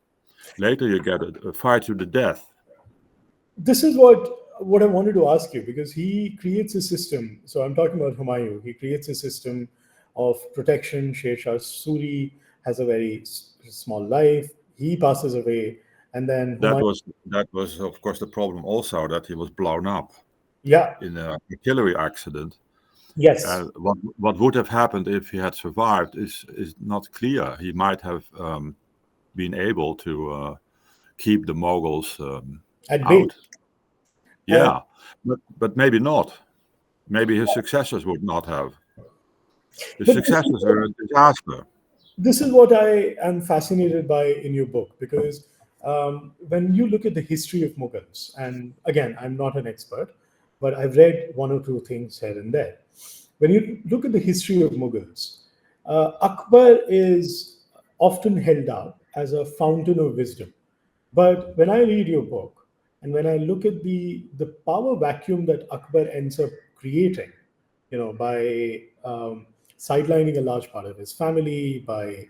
Later, you get a fight to the death.
This is what I wanted to ask you, because he creates a system. So I'm talking about Humayun. He creates a system of protection. Sher Shah Suri has a very small life. He passes away, and then
Humayun, that was of course the problem also, that he was blown up.
Yeah,
in an artillery accident.
Yes.
What would have happened if he had survived is not clear. He might have been able to keep the Mughals
at bay.
Yeah, but maybe not. Maybe his successors would not have. His successors were a disaster.
This is what I am fascinated by in your book, because when you look at the history of Mughals, and again, I'm not an expert, but I've read one or two things here and there. When you look at the history of Mughals, Akbar is often held out as a fountain of wisdom. But when I read your book, and when I look at the power vacuum that Akbar ends up creating, by sidelining a large part of his family, by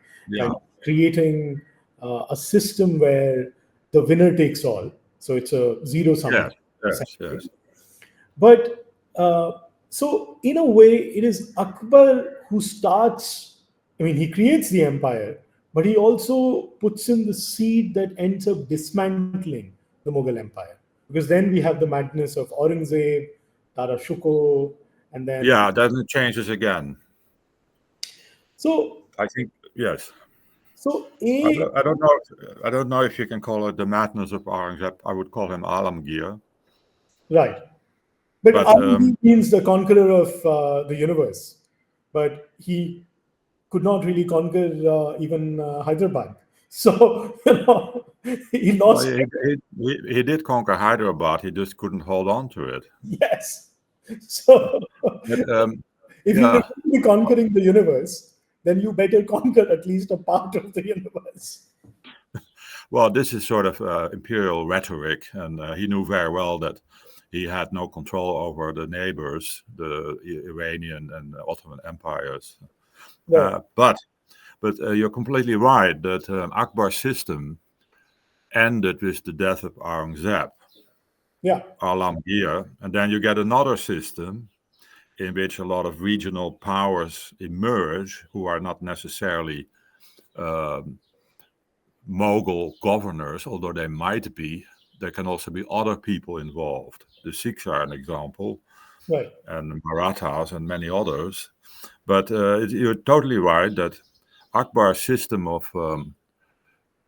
creating a system where the winner takes all. So it's a zero-sum.
Yes.
But so in a way, it is Akbar who starts, he creates the empire, but he also puts in the seed that ends up dismantling the Mughal empire. Because then we have the madness of Aurangzeb, Tara Shikoh, and then...
Yeah, then it changes again.
So...
I think, yes.
So
I don't know if you can call it the madness of Aurangzeb. I would call him Alamgir.
Right. But Alamgir means the conqueror of the universe. But he could not really conquer even Hyderabad. So, he lost.
Well, he did conquer Hyderabad. He just couldn't hold on to it.
Yes. So, if you're really conquering the universe, then you better conquer at least a part of the universe.
Well, this is sort of imperial rhetoric, and he knew very well that he had no control over the neighbors, the Iranian and Ottoman empires.
Right.
But you're completely right that Akbar's system ended with the death of Aurangzeb, Alamgir, and then you get another system in which a lot of regional powers emerge who are not necessarily Mughal governors, although they might be. There can also be other people involved. The Sikhs are an example,
right,
and Marathas and many others. But you're totally right that Akbar's system of,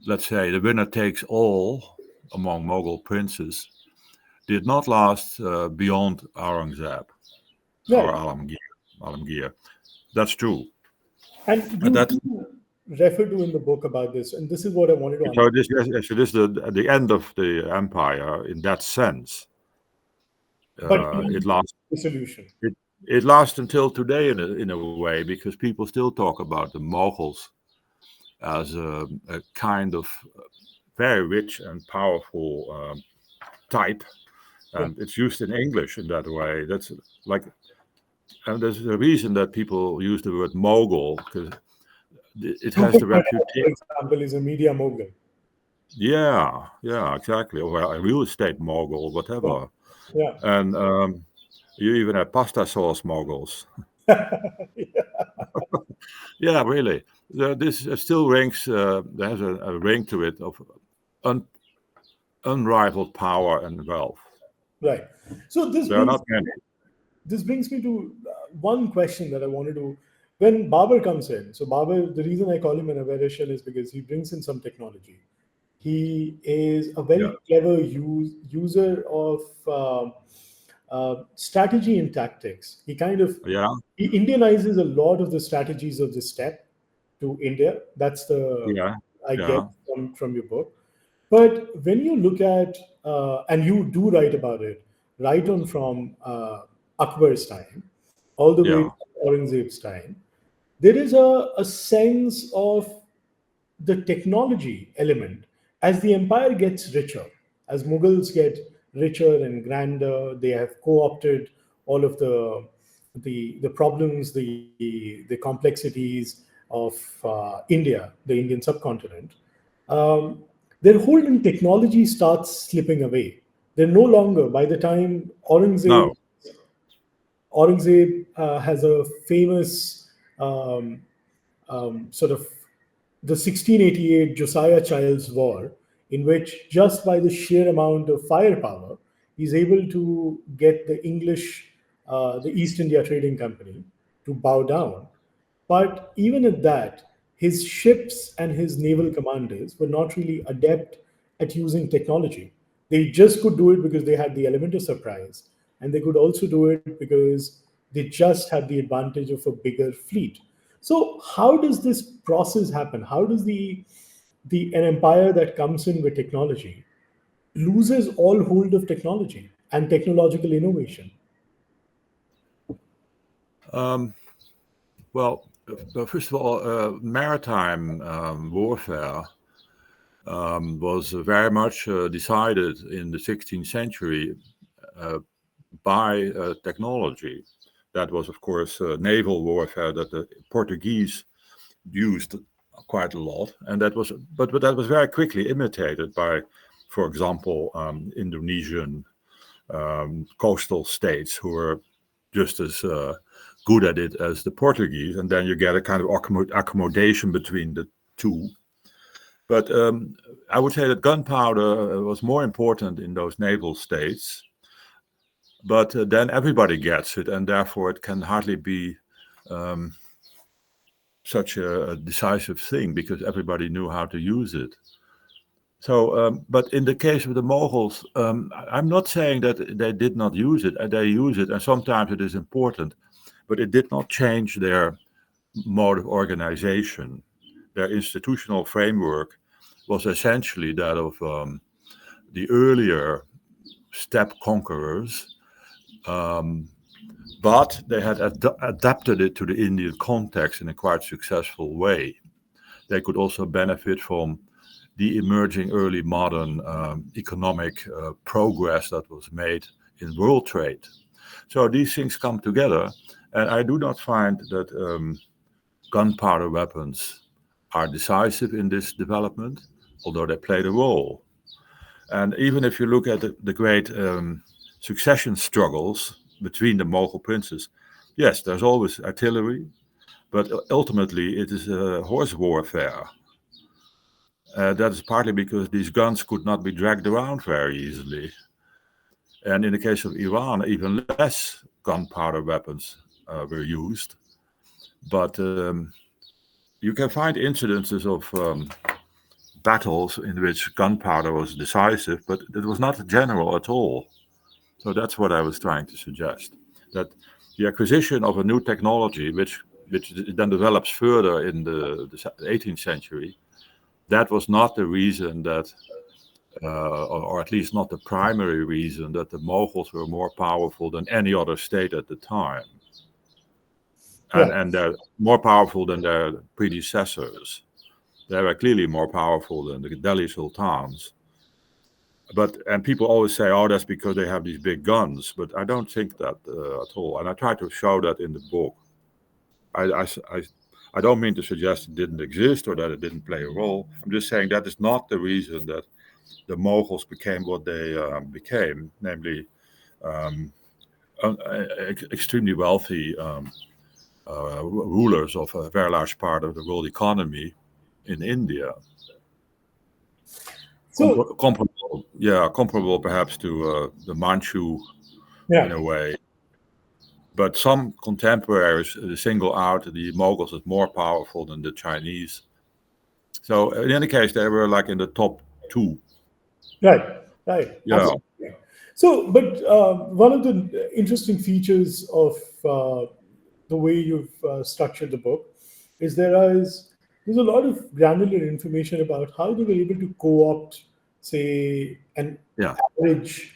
let's say, the winner takes all among Mughal princes did not last beyond Aurangzeb or Alamgir. That's true.
And refer to in the book about this, and this is what I wanted to
So
understand.
this is the end of the empire in that sense.
But
It lasts.
the solution.
It lasts until today in a way, because people still talk about the Mughals as a kind of very rich and powerful type, and it's used in English in that way. That's like, and there's a reason that people use the word Mughal, because it has the reputation.
For example, is a media mogul.
Yeah, exactly. Or a real estate mogul, whatever.
Yeah.
And you even have pasta sauce moguls. Yeah, really. This still rings. There's a ring to it of unrivaled power and wealth.
Right. So this
There are not many.
This brings me to one question that I wanted to. When Babur comes in, so Babur, the reason I call him an Avarician is because he brings in some technology. He is a very clever user of strategy and tactics. He kind of he Indianizes a lot of the strategies of the steppe to India. That's the I get from your book. But when you look at and you do write about it, right on from Akbar's time all the way to Aurangzeb's time, there is a sense of the technology element as the empire gets richer, as Mughals get richer and grander. They have co-opted all of the problems, the complexities of India, the Indian subcontinent. Their holding technology starts slipping away. They're no longer, by the time Aurangzeb has a famous sort of the 1688 Josiah Childs War, in which just by the sheer amount of firepower, he's able to get the English, the East India Trading Company, to bow down. But even at that, his ships and his naval commanders were not really adept at using technology. They just could do it because they had the element of surprise, and they could also do it because they just had the advantage of a bigger fleet. So how does this process happen? How does an empire that comes in with technology loses all hold of technology and technological innovation?
Well, first of all, maritime warfare was very much decided in the 16th century by technology. That was, of course, naval warfare that the Portuguese used quite a lot, and that was, but that was very quickly imitated by, for example, Indonesian coastal states who were just as good at it as the Portuguese, and then you get a kind of accommodation between the two. But I would say that gunpowder was more important in those naval states, but then everybody gets it, and therefore it can hardly be such a decisive thing, because everybody knew how to use it. So, but in the case of the Mughals, I'm not saying that they did not use it. They use it, and sometimes it is important, but it did not change their mode of organization. Their institutional framework was essentially that of the earlier steppe conquerors, but they had adapted it to the Indian context in a quite successful way. They could also benefit from the emerging early modern economic progress that was made in world trade. So these things come together, and I do not find that gunpowder weapons are decisive in this development, although they played a role. And even if you look at the great succession struggles between the Mughal princes, yes, there's always artillery, but ultimately it is horse warfare. That is partly because these guns could not be dragged around very easily. And in the case of Iran, even less gunpowder weapons were used. But you can find incidences of battles in which gunpowder was decisive, but it was not general at all. So that's what I was trying to suggest, that the acquisition of a new technology, which which then develops further in the 18th century, that was not the reason that, or at least not the primary reason, that the Mughals were more powerful than any other state at the time. And they're more powerful than their predecessors. They were clearly more powerful than the Delhi sultans. And people always say, oh, that's because they have these big guns. But I don't think that at all. And I try to show that in the book. I don't mean to suggest it didn't exist or that it didn't play a role. I'm just saying that is not the reason that the Mughals became what they became, namely extremely wealthy rulers of a very large part of the world economy in India. So, comparable perhaps to the Manchu in a way. But some contemporaries single out the Mughals as more powerful than the Chinese. So in any case, they were like in the top two.
Right.
Yeah.
Absolutely. So, but one of the interesting features of the way you've structured the book is there's a lot of granular information about how they were able to co-opt, say, an average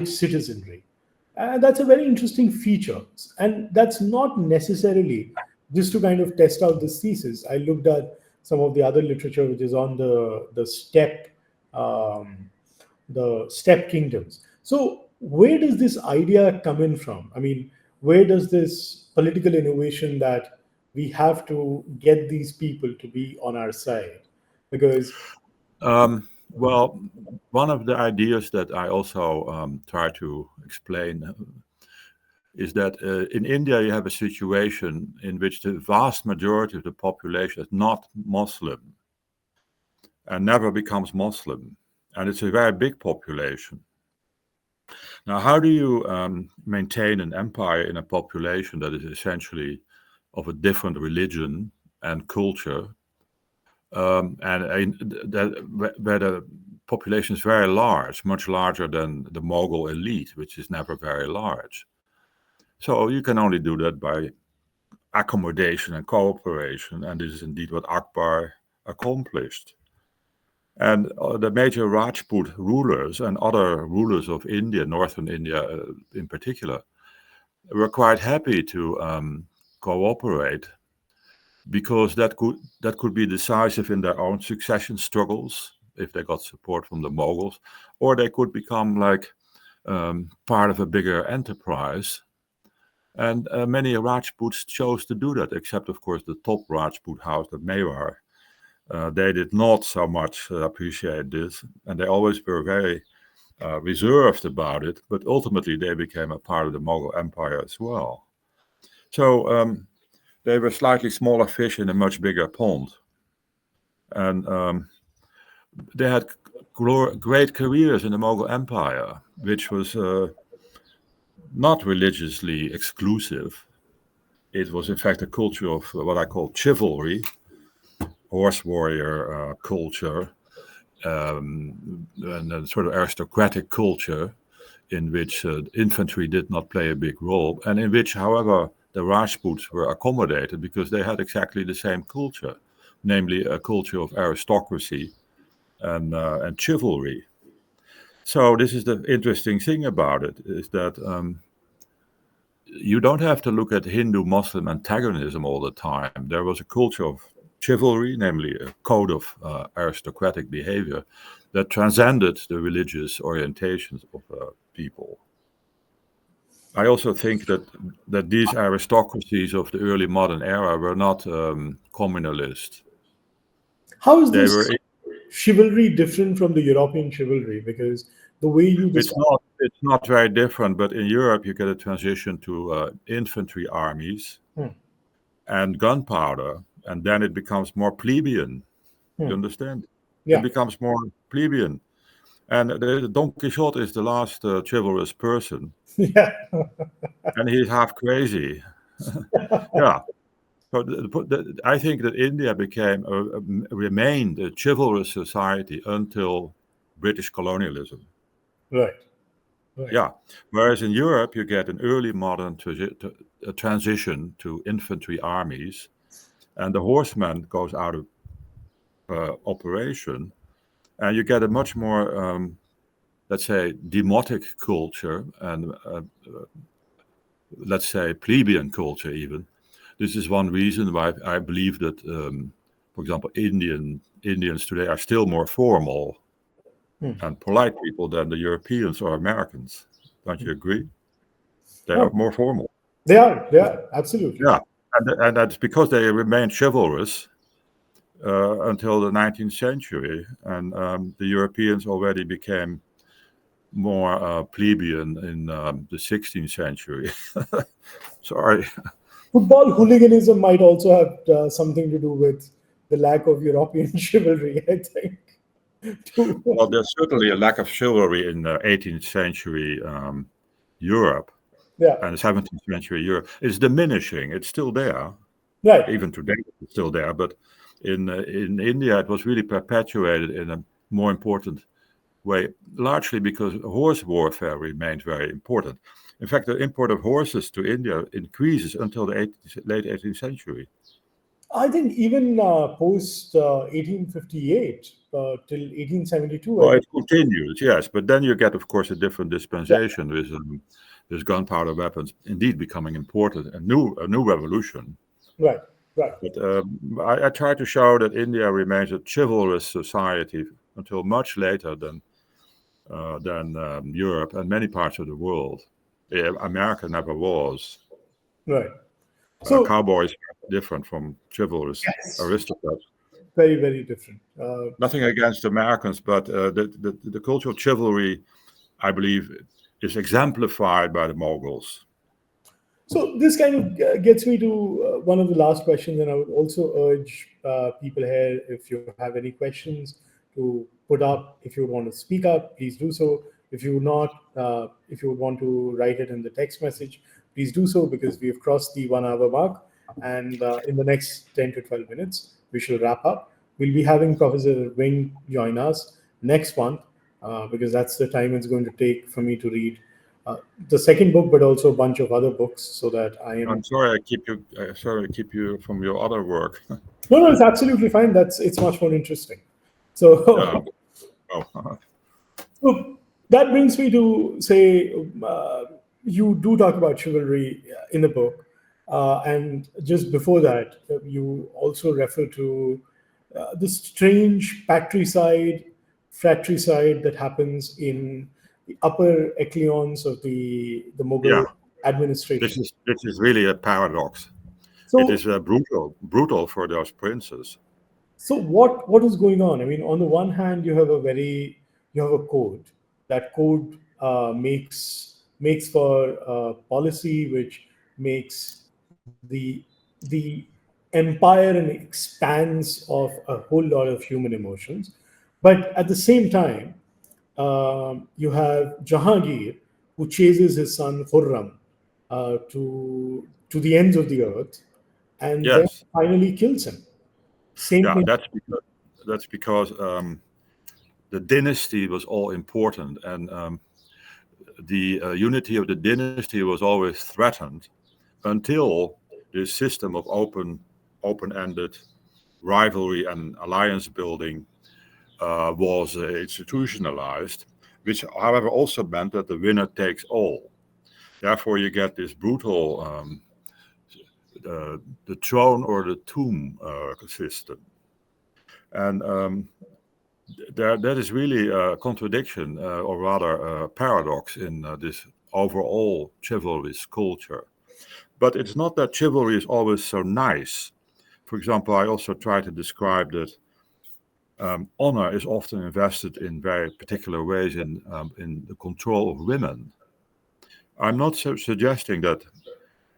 citizenry. And that's a very interesting feature. And that's not necessarily just to kind of test out this thesis. I looked at some of the other literature which is on the steppe kingdoms. So where does this idea come in from? I mean, where does this political innovation that we have to get these people to be on our side? Because
well, one of the ideas that I also try to explain is that in India you have a situation in which the vast majority of the population is not Muslim and never becomes Muslim. And it's a very big population. Now, how do you maintain an empire in a population that is essentially of a different religion and culture? Where the population is very large, much larger than the Mughal elite, which is never very large. So you can only do that by accommodation and cooperation, and this is indeed what Akbar accomplished. And the major Rajput rulers and other rulers of India, northern India in particular, were quite happy to cooperate, because that could be decisive in their own succession struggles if they got support from the Mughals, or they could become like part of a bigger enterprise. And many Rajputs chose to do that, except of course the top Rajput house, the Mewar. They did not so much appreciate this, and they always were very reserved about it, but ultimately they became a part of the Mughal Empire as well. So they were slightly smaller fish in a much bigger pond. And they had great careers in the Mughal Empire, which was not religiously exclusive. It was in fact a culture of what I call chivalry, horse warrior culture, and a sort of aristocratic culture in which infantry did not play a big role, and in which, however, the Rajputs were accommodated because they had exactly the same culture, namely a culture of aristocracy and chivalry. So this is the interesting thing about it, is that you don't have to look at Hindu-Muslim antagonism all the time. There was a culture of chivalry, namely a code of aristocratic behavior that transcended the religious orientations of people. I also think that these aristocracies of the early modern era were not communalist.
How is this chivalry different from the European chivalry? Because the way you describe...
It's not very different, but in Europe you get a transition to infantry armies and gunpowder, and then it becomes more plebeian. You understand?
Yeah.
It becomes more plebeian. And Don Quixote is the last chivalrous person.
Yeah.
And he's half crazy. Yeah. So I think that India remained a chivalrous society until British colonialism.
Right. Right.
Yeah. Whereas in Europe, you get an early modern transition to infantry armies, and the horseman goes out of operation, and you get a much more, let's say, demotic culture and let's say plebeian culture even. This is one reason why I believe that, for example, Indians today are still more formal and polite people than the Europeans or Americans. Don't you agree? They are more formal.
They are, absolutely.
Yeah, and that's because they remained chivalrous until the 19th century, and the Europeans already became more plebeian in the 16th century. Sorry.
Football hooliganism might also have something to do with the lack of European chivalry, I think.
Well, there's certainly a lack of chivalry in the 18th century Europe.
Yeah.
And the 17th century Europe is diminishing. It's still there.
Right.
Even today, it's still there. But in India, it was really perpetuated in a more important way, largely because horse warfare remained very important. In fact, the import of horses to India increases until the late 18th century.
I think even post 1858 till 1872.
Well, it continues, yes. But then you get, of course, a different dispensation with gunpowder weapons indeed becoming important, a new revolution.
Right.
But I try to show that India remains a chivalrous society until much later than Europe and many parts of the world. America never was.
Right. So
cowboys are different from chivalrous aristocrats.
Very, very different.
Nothing against Americans, but the culture of chivalry, I believe, is exemplified by the Mughals.
So this kind of gets me to one of the last questions, and I would also urge people here, if you have any questions, to put up. If you want to speak up, please do so. If you would want to write it in the text message, please do so, because we have crossed the 1 hour mark, and in the next 10 to 12 minutes, we shall wrap up. We'll be having Professor Wing join us next month, because that's the time it's going to take for me to read the second book, but also a bunch of other books, so that I'm
sorry, I keep you from your other work.
No, it's absolutely fine. It's much more interesting. So, so that brings me to say, you do talk about chivalry in the book, and just before that, you also refer to the strange patricide, fratricide that happens in the upper echelons of the Mughal administration.
This is really a paradox. So, it is brutal for those princes.
So what is going on? I mean, on the one hand, you have a code. That code makes for policy, which makes the empire an expanse of a whole lot of human emotions. But at the same time, you have Jahangir, who chases his son Khurram to the ends of the earth, and then finally kills him.
That's because the dynasty was all important, and the unity of the dynasty was always threatened until this system of open-ended rivalry and alliance building was institutionalized, which, however, also meant that the winner takes all. Therefore, you get this brutal the throne or the tomb system. And that is really a contradiction, or rather a paradox in this overall chivalrous culture. But it's not that chivalry is always so nice. For example, I also try to describe that honor is often invested in very particular ways in the control of women. I'm not suggesting that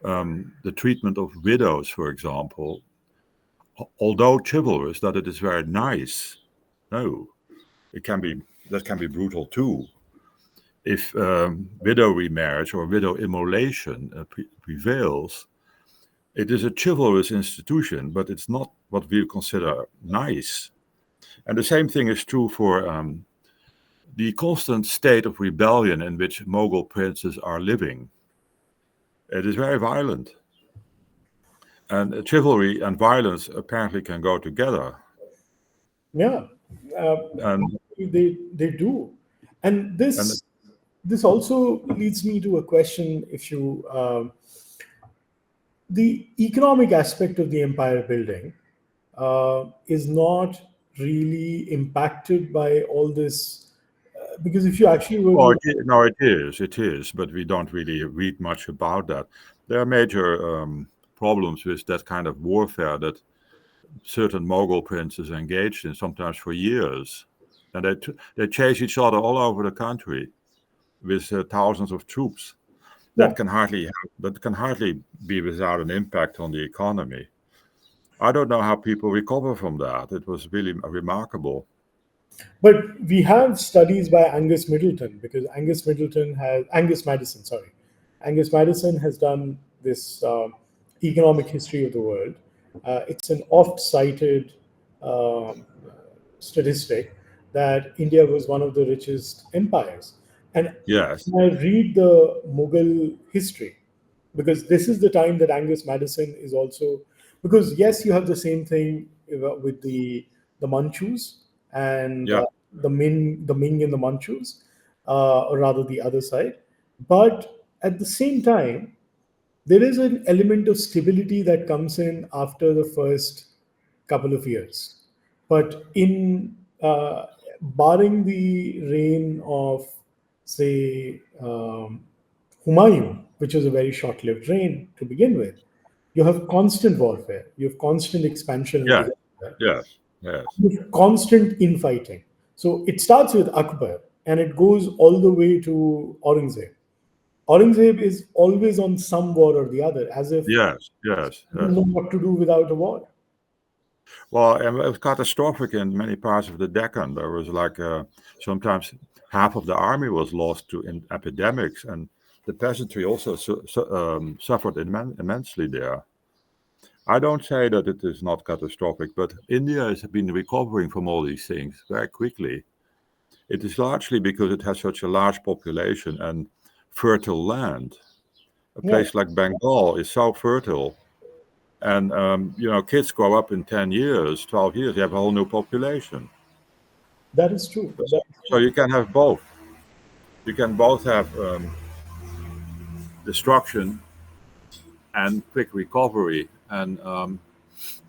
the treatment of widows, for example, although chivalrous, that it is very nice. No, that can be brutal too. If widow remarriage or widow immolation prevails, it is a chivalrous institution, but it's not what we consider nice. And the same thing is true for the constant state of rebellion in which Mughal princes are living. It is very violent. And chivalry and violence apparently can go together.
Yeah,
And
they do. And this also leads me to a question. If you the economic aspect of the empire building is not really impacted by all this, because if you actually were to,
no, it is, but we don't really read much about that. There are major problems with that kind of warfare that certain Mughal princes engaged in, sometimes for years, and they chase each other all over the country with thousands of troops.
Yeah.
That can hardly be without an impact on the economy. I don't know how people recover from that. It was really remarkable.
But we have studies by Angus Madison, sorry. Angus Madison has done this economic history of the world. It's an oft-cited statistic that India was one of the richest empires. And
Yes.
when I read the Mughal history, because this is the time that Angus Madison is also, because yes, you have the same thing with the Manchus and
Yeah.
the Ming and the Manchus, or rather the other side. But at the same time, there is an element of stability that comes in after the first couple of years. But in barring the reign of, say, Humayun, which was a very short-lived reign to begin with, you have constant warfare, you have constant expansion of the empire,
Yes.
you have constant infighting. So it starts with Akbar and it goes all the way to Aurangzeb. Aurangzeb is always on some war or the other, as if
Yes.
he doesn't know what to do without a war.
Well, it was catastrophic in many parts of the Deccan. There was like sometimes half of the army was lost to epidemics, and the peasantry also suffered immensely there. I don't say that it is not catastrophic, but India has been recovering from all these things very quickly. It is largely because it has such a large population and fertile land. A place like Bengal is so fertile. And, kids grow up in 10 years, 12 years, you have a whole new population.
That is true.
So you can have both. You can both have destruction and quick recovery. And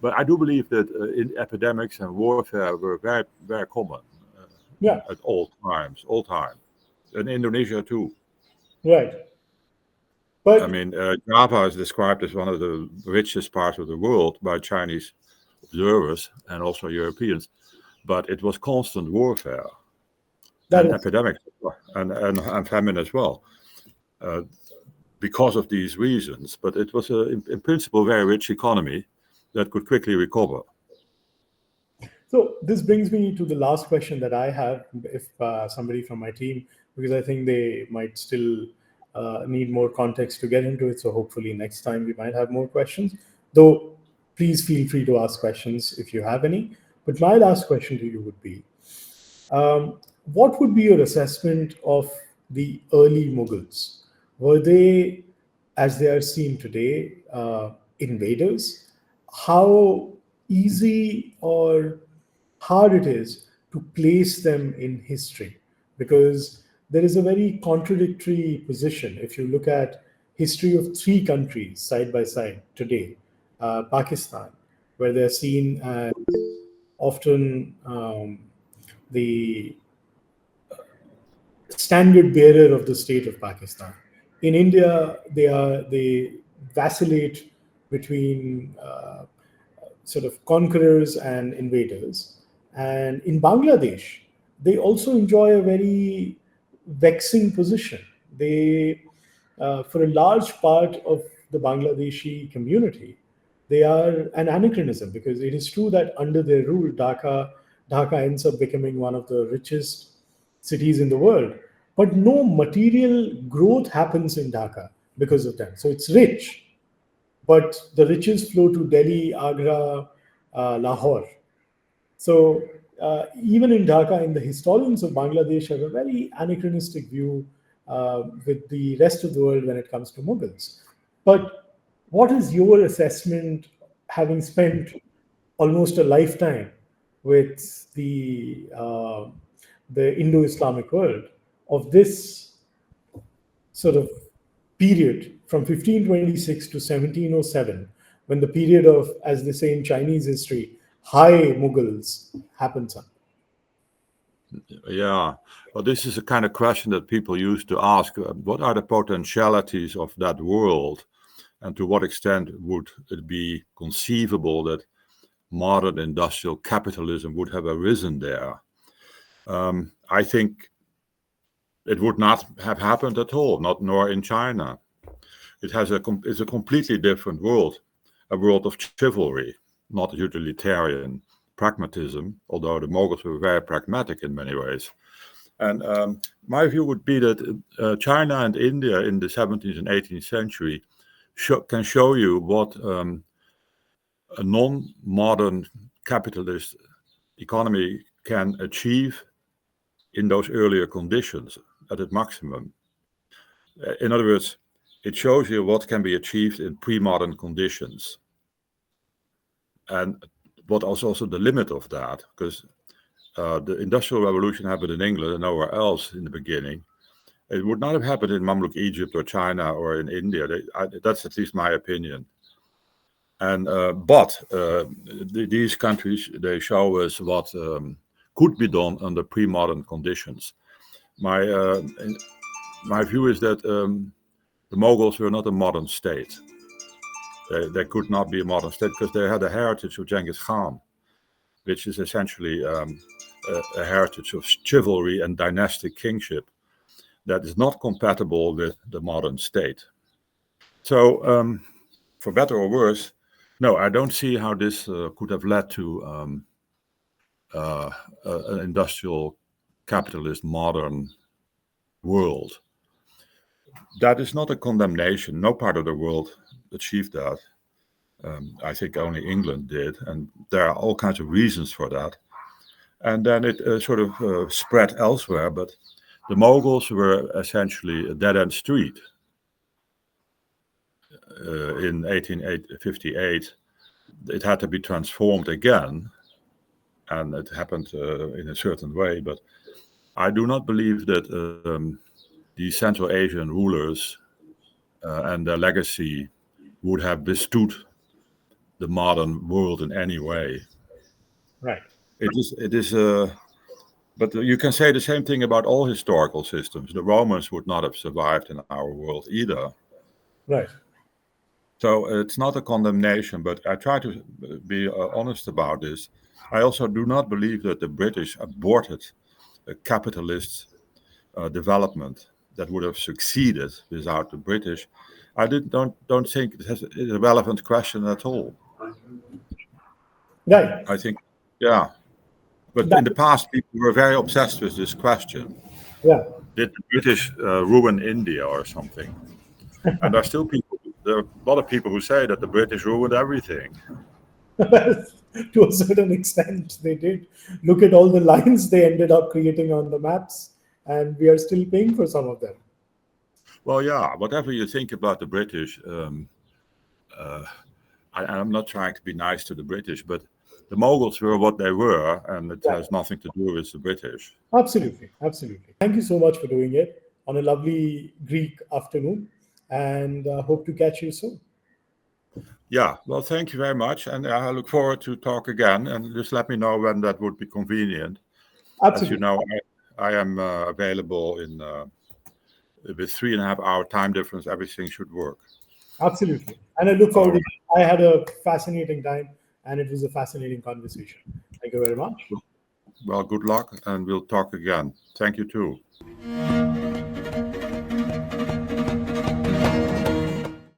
but I do believe that in epidemics and warfare were very, very common at all times. In Indonesia too.
Right. But
I mean, Java is described as one of the richest parts of the world by Chinese observers and also Europeans, but it was constant warfare and epidemics and famine as well, because of these reasons. But it was, in principle, a very rich economy that could quickly recover.
So this brings me to the last question that I have, if somebody from my team, because I think they might still need more context to get into it. So hopefully next time we might have more questions. Though, please feel free to ask questions if you have any. But my last question to you would be, what would be your assessment of the early Mughals? Were they, as they are seen today, invaders? How easy or hard it is to place them in history? Because there is a very contradictory position. If you look at history of three countries side by side today, Pakistan, where they're seen as often the standard bearer of the state of Pakistan. In India, they vacillate between sort of conquerors and invaders. And in Bangladesh, they also enjoy a very vexing position. They, for a large part of the Bangladeshi community, they are an anachronism, because it is true that under their rule, Dhaka ends up becoming one of the richest cities in the world. But no material growth happens in Dhaka because of them. So it's rich, but the riches flow to Delhi, Agra, Lahore. So even in Dhaka, in the historians of Bangladesh have a very anachronistic view with the rest of the world when it comes to Mughals. But what is your assessment, having spent almost a lifetime with the Indo-Islamic world, of this sort of period from 1526 to 1707, when the period of, as they say in Chinese history, high Mughals happens?
Yeah, well, this is a kind of question that people used to ask. What are the potentialities of that world? And to what extent would it be conceivable that modern industrial capitalism would have arisen there? I think it would not have happened at all, nor in China. It's a completely different world, a world of chivalry, not utilitarian pragmatism, although the Mughals were very pragmatic in many ways. And my view would be that China and India in the 17th and 18th century can show you what a non-modern capitalist economy can achieve in those earlier conditions at its maximum. In other words, it shows you what can be achieved in pre-modern conditions. And what is also the limit of that, because the Industrial Revolution happened in England and nowhere else in the beginning. It would not have happened in Mamluk Egypt or China or in India. That's at least my opinion. And but these countries, they show us what could be done under pre-modern conditions. My view is that the Mughals were not a modern state. They could not be a modern state because they had a heritage of Genghis Khan, which is essentially a heritage of chivalry and dynastic kingship that is not compatible with the modern state. So, for better or worse, no, I don't see how this could have led to an industrial capitalist modern world. That is not a condemnation. No part of the world achieved that. I think only England did, and there are all kinds of reasons for that. And then it sort of spread elsewhere, but the Mughals were essentially a dead-end street. In 1858, it had to be transformed again, and it happened in a certain way, but I do not believe that the Central Asian rulers and their legacy would have withstood the modern world in any way.
Right.
It is, but you can say the same thing about all historical systems. The Romans would not have survived in our world either.
Right.
So it's not a condemnation, but I try to be honest about this. I also do not believe that the British aborted a capitalist development that would have succeeded without the British. I don't think it has a relevant question at all.
Right.
I think, yeah. But in the past, people were very obsessed with this question.
Yeah.
Did the British ruin India or something? And there are a lot of people who say that the British ruined everything.
To a certain extent, they did. Look at all the lines they ended up creating on the maps, and we are still paying for some of them.
Well, yeah, whatever you think about the British, I'm not trying to be nice to the British, but the Mughals were what they were, and it has nothing to do with the British.
Absolutely, absolutely. Thank you so much for doing it on a lovely Greek afternoon, and hope to catch you soon.
Yeah, well, thank you very much, and I look forward to talk again, and just let me know when that would be convenient.
Absolutely.
As you know, I am available in with 3.5 hour time difference. Everything should work.
Absolutely, and I look forward to it. I had a fascinating time, and it was a fascinating conversation. Thank you very much.
Well, good luck, and we'll talk again. Thank you too.